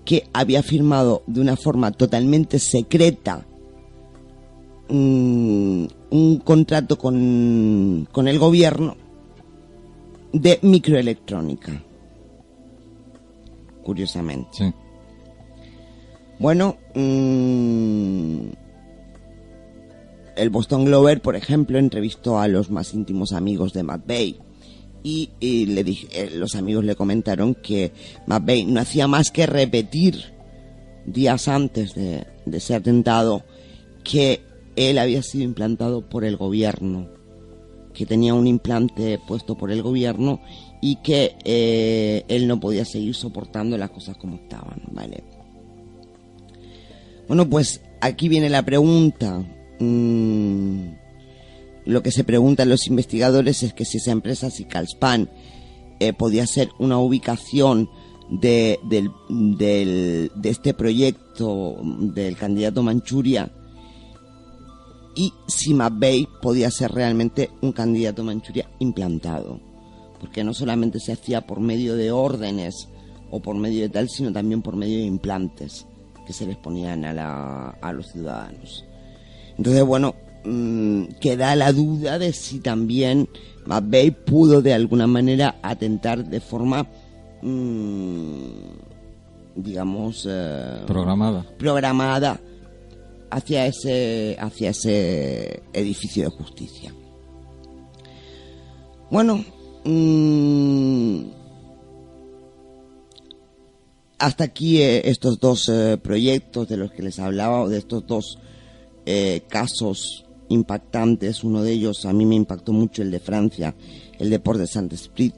Speaker 1: que había firmado de una forma totalmente secreta un contrato con el gobierno de microelectrónica. Curiosamente.
Speaker 2: Sí.
Speaker 1: Bueno, el Boston Globe, por ejemplo, entrevistó a los más íntimos amigos de McVeigh y los amigos le comentaron que McVeigh no hacía más que repetir días antes de ese atentado que él había sido implantado por el gobierno, que tenía un implante puesto por el gobierno y que él no podía seguir soportando las cosas como estaban, ¿vale? Bueno, pues aquí viene la pregunta. Lo que se preguntan los investigadores es que si esa empresa, si Calspan, podía ser una ubicación de este proyecto del candidato Manchuria, y si McVeigh podía ser realmente un candidato Manchuria implantado, porque no solamente se hacía por medio de órdenes o por medio de tal, sino también por medio de implantes que se les ponían a los ciudadanos. Entonces, bueno, queda la duda de si también McVeigh pudo de alguna manera atentar de forma, digamos, programada hacia ese edificio de justicia. Bueno, hasta aquí estos 2 proyectos de los que les hablaba, de estos 2 casos impactantes. Uno de ellos a mí me impactó mucho, el de Francia, el de Port de Saint-Esprit.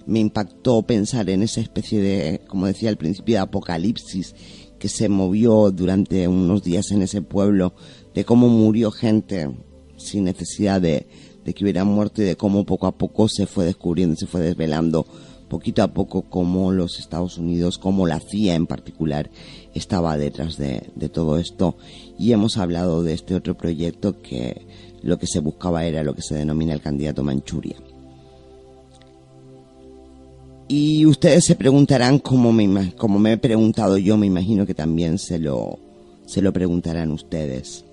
Speaker 1: Me impactó pensar en esa especie de, como decía al principio, de apocalipsis que se movió durante unos días en ese pueblo, de cómo murió gente sin necesidad de que hubiera muerto, y de cómo poco a poco se fue descubriendo, se fue desvelando poquito a poco cómo los Estados Unidos, cómo la CIA en particular, estaba detrás de todo esto. Y hemos hablado de este otro proyecto que lo que se buscaba era lo que se denomina el candidato Manchuria. Y ustedes se preguntarán, como me he preguntado yo, me imagino que también se lo preguntarán ustedes.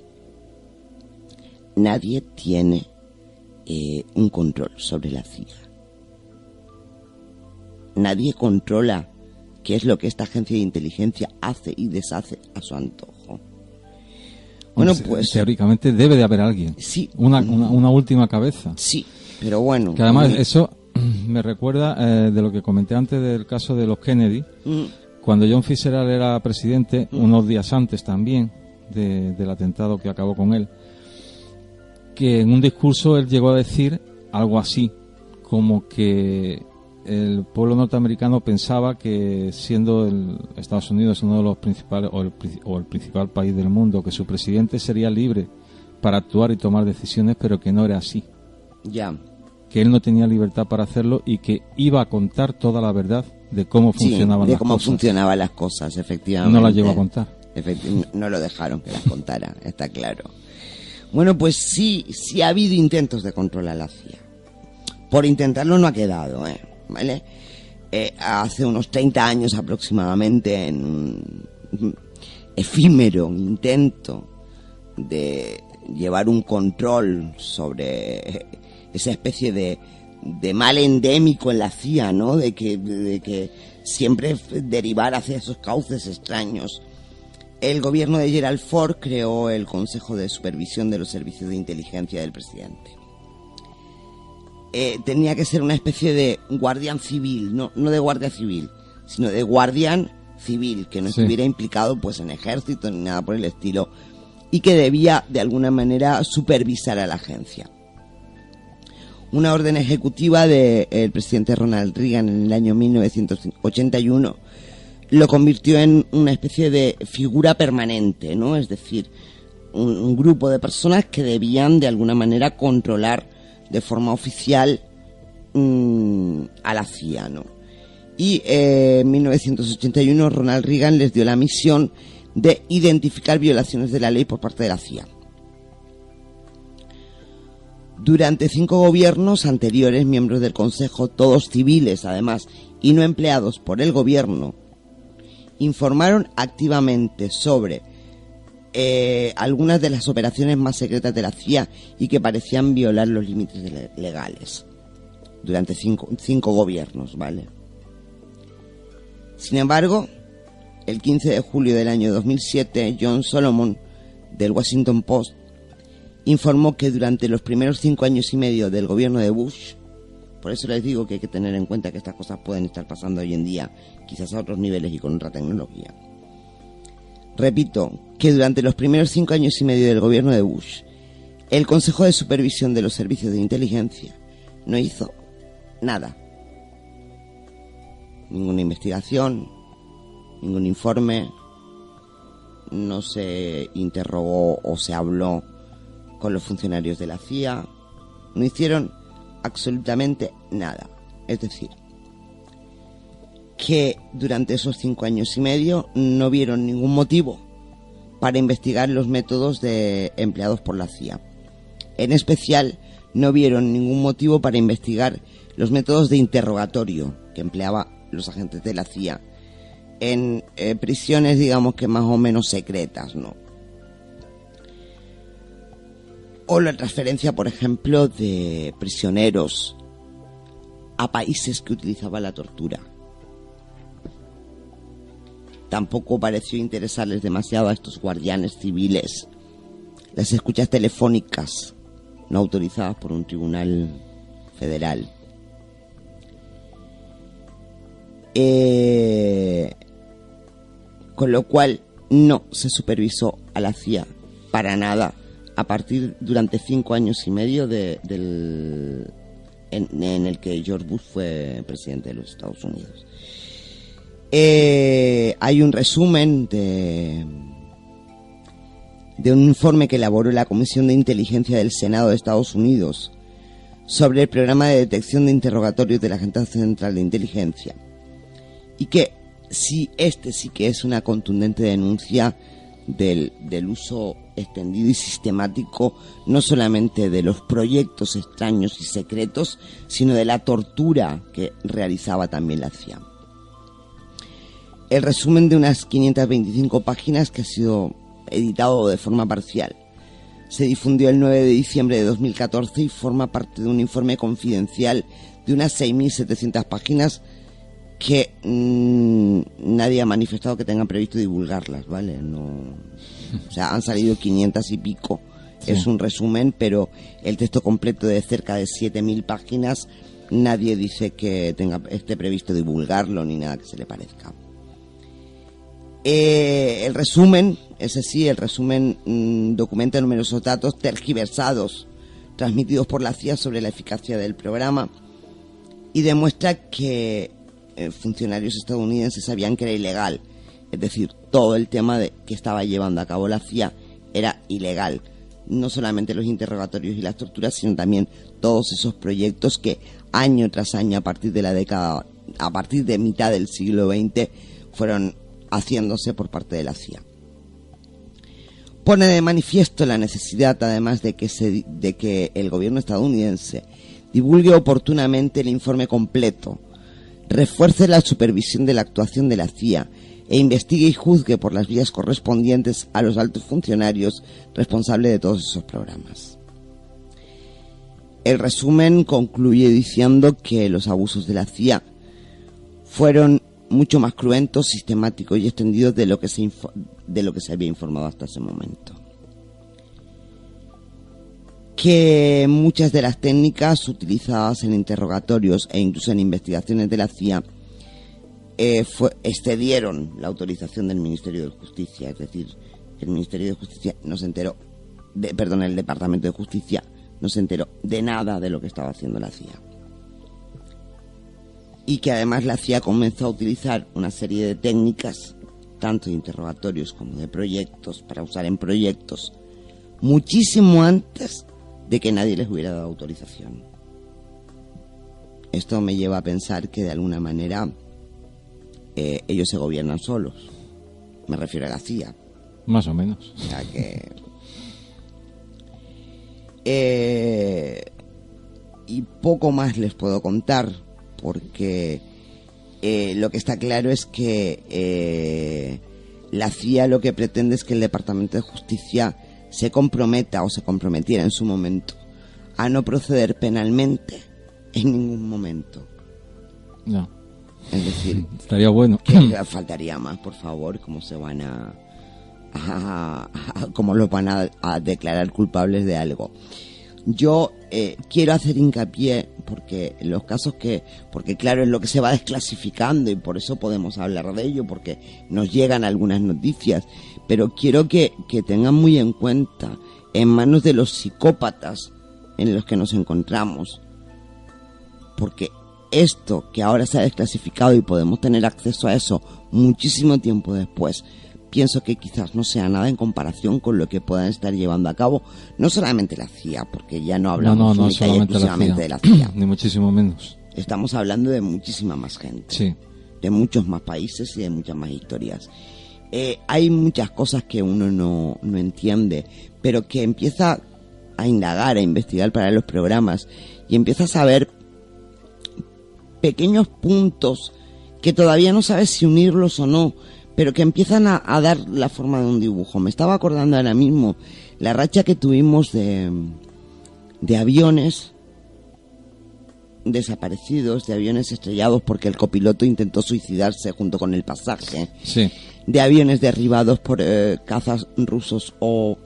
Speaker 1: nadie tiene un control sobre la CIA. Nadie controla qué es lo que esta agencia de inteligencia hace y deshace a su antojo. Bueno, pues
Speaker 2: teóricamente debe de haber alguien.
Speaker 1: Sí.
Speaker 2: Una última cabeza.
Speaker 1: Sí, pero bueno.
Speaker 2: Que además eso me recuerda de lo que comenté antes del caso de los Kennedy. Cuando John Fitzgerald era presidente, unos días antes también del atentado que acabó con él, que en un discurso él llegó a decir algo así, como que el pueblo norteamericano pensaba que, siendo Estados Unidos uno de los principales o el principal país del mundo, que su presidente sería libre para actuar y tomar decisiones, pero que no era así.
Speaker 1: Ya.
Speaker 2: Que él no tenía libertad para hacerlo y que iba a contar toda la verdad de cómo funcionaban las cosas.
Speaker 1: De cómo funcionaban las cosas, efectivamente.
Speaker 2: No las llegó a contar.
Speaker 1: No lo dejaron que las contara, está claro. Bueno, pues sí ha habido intentos de controlar la CIA. Por intentarlo no ha quedado, ¿vale? Hace unos 30 años aproximadamente, en un efímero intento de llevar un control sobre esa especie de mal endémico en la CIA, ¿no? De que siempre derivar hacia esos cauces extraños. El gobierno de Gerald Ford creó el Consejo de Supervisión de los Servicios de Inteligencia del presidente. Tenía que ser una especie de guardián civil, no de guardia civil, sino de guardián civil, que no estuviera implicado pues en ejército ni nada por el estilo, y que debía de alguna manera supervisar a la agencia. Una orden ejecutiva del presidente Ronald Reagan en el año 1981 lo convirtió en una especie de figura permanente, ¿no? Es decir, un grupo de personas que debían de alguna manera controlar de forma oficial a la CIA, ¿no? Y en 1981 Ronald Reagan les dio la misión de identificar violaciones de la ley por parte de la CIA. Durante 5 gobiernos anteriores, miembros del Consejo, todos civiles además, y no empleados por el gobierno, informaron activamente sobre algunas de las operaciones más secretas de la CIA y que parecían violar los límites legales. Durante cinco gobiernos, ¿vale? Sin embargo, el 15 de julio del año 2007, John Solomon, del Washington Post, informó que durante los primeros 5 años y medio del gobierno de Bush, por eso les digo que hay que tener en cuenta que estas cosas pueden estar pasando hoy en día, quizás a otros niveles y con otra tecnología. Repito, que durante los primeros 5 años y medio del gobierno de Bush, el Consejo de Supervisión de los Servicios de Inteligencia no hizo nada. Ninguna investigación, ningún informe, no se interrogó o se habló con los funcionarios de la CIA, no hicieron absolutamente nada. Es decir, que durante esos 5 años y medio no vieron ningún motivo para investigar los métodos empleados por la CIA. En especial, no vieron ningún motivo para investigar los métodos de interrogatorio que empleaba los agentes de la CIA en prisiones, digamos que más o menos secretas, ¿no? O la transferencia, por ejemplo, de prisioneros a países que utilizaban la tortura. Tampoco pareció interesarles demasiado a estos guardianes civiles las escuchas telefónicas no autorizadas por un tribunal federal. Con lo cual no se supervisó a la CIA para nada durante 5 años y medio en el que George Bush fue presidente de los Estados Unidos. Hay un resumen de un informe que elaboró la Comisión de Inteligencia del Senado de Estados Unidos sobre el programa de detección de interrogatorios de la Agencia Central de Inteligencia, y que sí que es una contundente denuncia del uso extendido y sistemático no solamente de los proyectos extraños y secretos, sino de la tortura que realizaba también la CIA. El resumen de unas 525 páginas, que ha sido editado de forma parcial, Se difundió el 9 de diciembre de 2014 y forma parte de un informe confidencial de unas 6.700 páginas que nadie ha manifestado que tengan previsto divulgarlas, ¿vale? No, o sea, han salido 500 y pico. Sí. Es un resumen, pero el texto completo de cerca de 7.000 páginas, nadie dice que esté previsto divulgarlo ni nada que se le parezca. El resumen, ese sí, el resumen documenta numerosos datos tergiversados transmitidos por la CIA sobre la eficacia del programa y demuestra que funcionarios estadounidenses sabían que era ilegal. Es decir, todo el tema que estaba llevando a cabo la CIA era ilegal. No solamente los interrogatorios y las torturas, sino también todos esos proyectos que año tras año, a partir de mitad del siglo XX, fueron haciéndose por parte de la CIA. Pone de manifiesto la necesidad, además, de que el gobierno estadounidense divulgue oportunamente el informe completo, refuerce la supervisión de la actuación de la CIA e investigue y juzgue por las vías correspondientes a los altos funcionarios responsables de todos esos programas. El resumen concluye diciendo que los abusos de la CIA fueron mucho más cruentos, sistemáticos y extendidos de lo que se había informado hasta ese momento. Que muchas de las técnicas utilizadas en interrogatorios e incluso en investigaciones de la CIA excedieron la autorización del Ministerio de Justicia, es decir, el Ministerio de Justicia no se enteró, el Departamento de Justicia no se enteró de nada de lo que estaba haciendo la CIA. Y que además la CIA comenzó a utilizar una serie de técnicas, tanto de interrogatorios como de proyectos, para usar en proyectos, muchísimo antes de que nadie les hubiera dado autorización. Esto me lleva a pensar que de alguna manera ellos se gobiernan solos. Me refiero a la CIA.
Speaker 2: Más o menos.
Speaker 1: O sea que... y poco más les puedo contar, porque lo que está claro es que la CIA lo que pretende es que el Departamento de Justicia se comprometa o se comprometiera en su momento a no proceder penalmente en ningún momento.
Speaker 2: No.
Speaker 1: Es decir,
Speaker 2: estaría bueno.
Speaker 1: Que faltaría más, por favor, cómo se van cómo los van a declarar culpables de algo. Yo quiero hacer hincapié porque los casos porque claro, es lo que se va desclasificando y por eso podemos hablar de ello, porque nos llegan algunas noticias, pero quiero que tengan muy en cuenta, en manos de los psicópatas en los que nos encontramos, porque esto que ahora se ha desclasificado y podemos tener acceso a eso muchísimo tiempo después, pienso que quizás no sea nada en comparación con lo que puedan estar llevando a cabo no solamente la CIA, porque ya no hablamos única y exclusivamente de la CIA,
Speaker 2: ni muchísimo menos.
Speaker 1: Estamos hablando de muchísima más gente,
Speaker 2: sí,
Speaker 1: de muchos más países y de muchas más historias. Hay muchas cosas que uno no entiende, pero que empieza a indagar, a investigar para los programas y empieza a saber pequeños puntos que todavía no sabes si unirlos o no, pero que empiezan a dar la forma de un dibujo. Me estaba acordando ahora mismo la racha que tuvimos de aviones desaparecidos, de aviones estrellados porque el copiloto intentó suicidarse junto con el pasaje,
Speaker 2: sí,
Speaker 1: de aviones derribados por cazas rusos o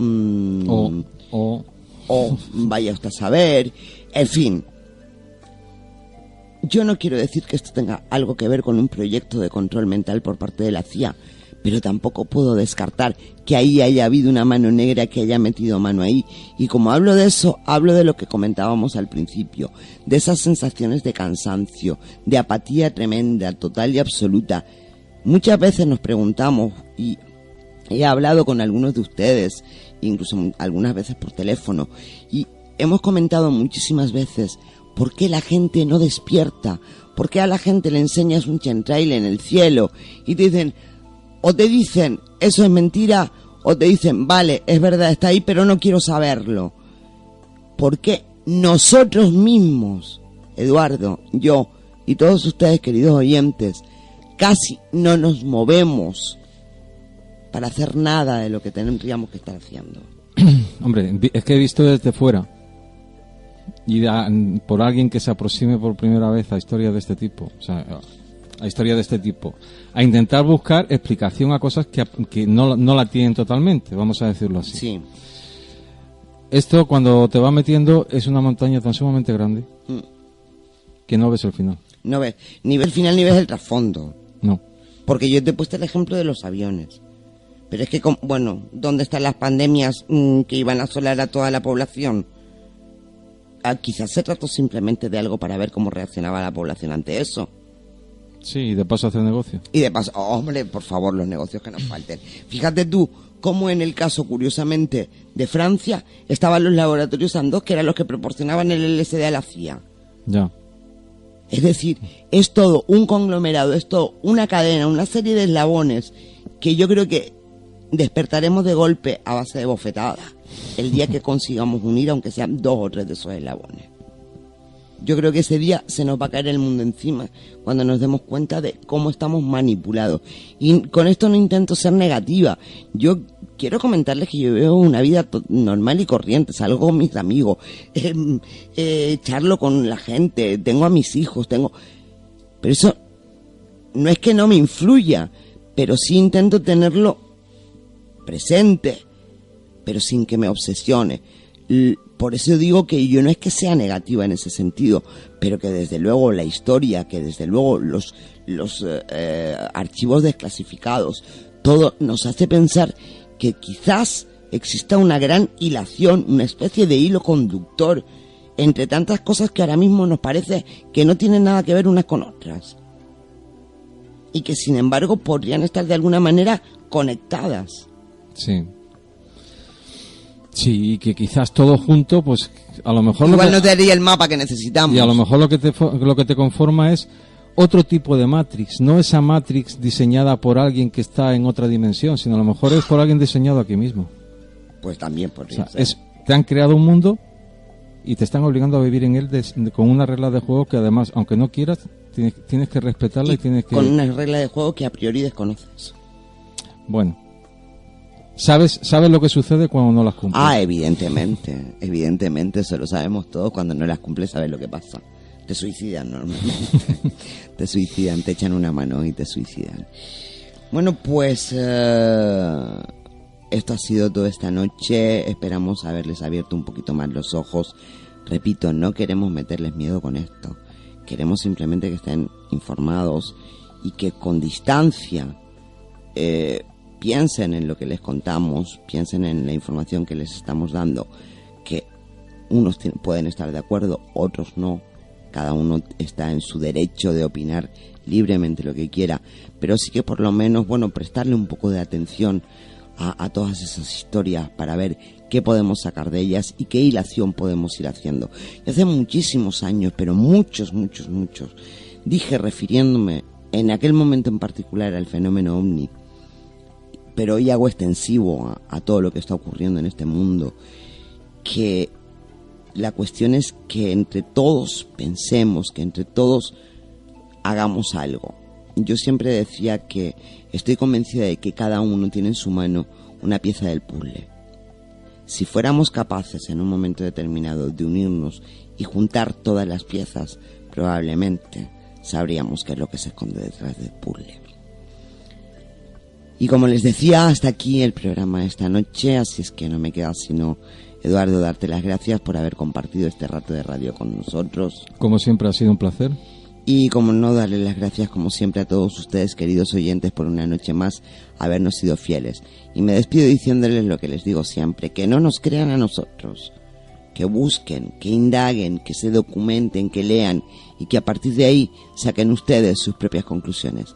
Speaker 1: vaya usted a saber, en fin. Yo no quiero decir que esto tenga algo que ver con un proyecto de control mental por parte de la CIA, pero tampoco puedo descartar que ahí haya habido una mano negra que haya metido mano ahí. Y como hablo de eso, hablo de lo que comentábamos al principio, de esas sensaciones de cansancio, de apatía tremenda, total y absoluta. Muchas veces nos preguntamos, y he hablado con algunos de ustedes, incluso algunas veces por teléfono, y hemos comentado muchísimas veces: ¿por qué la gente no despierta? ¿Por qué a la gente le enseñas un chemtrail en el cielo y te dicen, o te dicen, eso es mentira, o te dicen, vale, es verdad, está ahí, pero no quiero saberlo? ¿Por qué nosotros mismos, Eduardo, yo y todos ustedes, queridos oyentes, casi no nos movemos para hacer nada de lo que tendríamos que estar haciendo?
Speaker 2: Hombre, es que he visto desde fuera y por alguien que se aproxime por primera vez a historias de este tipo, o sea, a historias de este tipo, a intentar buscar explicación a cosas que no la tienen totalmente, vamos a decirlo así.
Speaker 1: Sí.
Speaker 2: Esto, cuando te va metiendo, es una montaña tan sumamente grande que no ves el final.
Speaker 1: No ves, ni ves el final ni ves el trasfondo.
Speaker 2: No.
Speaker 1: Porque yo te he puesto el ejemplo de los aviones. Pero es que, bueno, ¿dónde están las pandemias que iban a asolar a toda la población? Quizás se trató simplemente de algo para ver cómo reaccionaba la población ante eso.
Speaker 2: Sí, y de paso hacer negocio.
Speaker 1: Y de paso, hombre, por favor, los negocios que nos falten. Fíjate tú, cómo en el caso, curiosamente, de Francia, estaban los laboratorios Sandoz, que eran los que proporcionaban el LSD a la CIA.
Speaker 2: Ya.
Speaker 1: Es decir, es todo un conglomerado, es todo una cadena, una serie de eslabones que yo creo que despertaremos de golpe a base de bofetadas el día que consigamos unir, aunque sean 2 o 3 de esos eslabones. Yo creo que ese día se nos va a caer el mundo encima cuando nos demos cuenta de cómo estamos manipulados. Y con esto no intento ser negativa. Yo quiero comentarles que yo veo una vida normal y corriente. Salgo con mis amigos, charlo con la gente, tengo a mis hijos, Pero eso no es que no me influya, pero sí intento tenerlo presente, pero sin que me obsesione. Por eso digo que yo no es que sea negativa en ese sentido, pero que desde luego la historia, que desde luego los archivos desclasificados, todo nos hace pensar que quizás exista una gran hilación, una especie de hilo conductor entre tantas cosas que ahora mismo nos parece que no tienen nada que ver unas con otras. Y que sin embargo podrían estar de alguna manera conectadas.
Speaker 2: Sí. Sí, y que quizás todo junto, pues a lo mejor...
Speaker 1: Igual no te daría el mapa que necesitamos.
Speaker 2: Y a lo mejor lo que te conforma es otro tipo de Matrix, no esa Matrix diseñada por alguien que está en otra dimensión, sino a lo mejor es por alguien diseñado aquí mismo.
Speaker 1: Pues también podría ser.
Speaker 2: Te han creado un mundo y te están obligando a vivir en él con una regla de juego que además, aunque no quieras, tienes que respetarla y tienes que...
Speaker 1: Con una regla de juego que a priori desconoces.
Speaker 2: Bueno. ¿Sabes lo que sucede cuando no las cumples?
Speaker 1: Evidentemente, eso lo sabemos todos. Cuando no las cumples sabes lo que pasa. Te suicidan normalmente. Te suicidan, te echan una mano y te suicidan. Bueno, pues esto ha sido todo esta noche. Esperamos haberles abierto un poquito más los ojos. Repito, no queremos meterles miedo con esto. Queremos simplemente que estén informados y que con distancia piensen en lo que les contamos, piensen en la información que les estamos dando, que unos pueden estar de acuerdo, otros no, cada uno está en su derecho de opinar libremente lo que quiera, pero sí que por lo menos, bueno, prestarle un poco de atención a todas esas historias para ver qué podemos sacar de ellas y qué hilación podemos ir haciendo. Y hace muchísimos años, pero muchos, dije, refiriéndome en aquel momento en particular al fenómeno ovni, pero hoy hago extensivo a todo lo que está ocurriendo en este mundo, que la cuestión es que entre todos pensemos, que entre todos hagamos algo. Yo siempre decía que estoy convencida de que cada uno tiene en su mano una pieza del puzzle. Si fuéramos capaces en un momento determinado de unirnos y juntar todas las piezas, probablemente sabríamos qué es lo que se esconde detrás del puzzle. Y como les decía, hasta aquí el programa de esta noche, así es que no me queda sino, Eduardo, darte las gracias por haber compartido este rato de radio con nosotros.
Speaker 2: Como siempre ha sido un placer.
Speaker 1: Y como no, darle las gracias como siempre a todos ustedes, queridos oyentes, por una noche más habernos sido fieles. Y me despido diciéndoles lo que les digo siempre, que no nos crean a nosotros, que busquen, que indaguen, que se documenten, que lean y que a partir de ahí saquen ustedes sus propias conclusiones.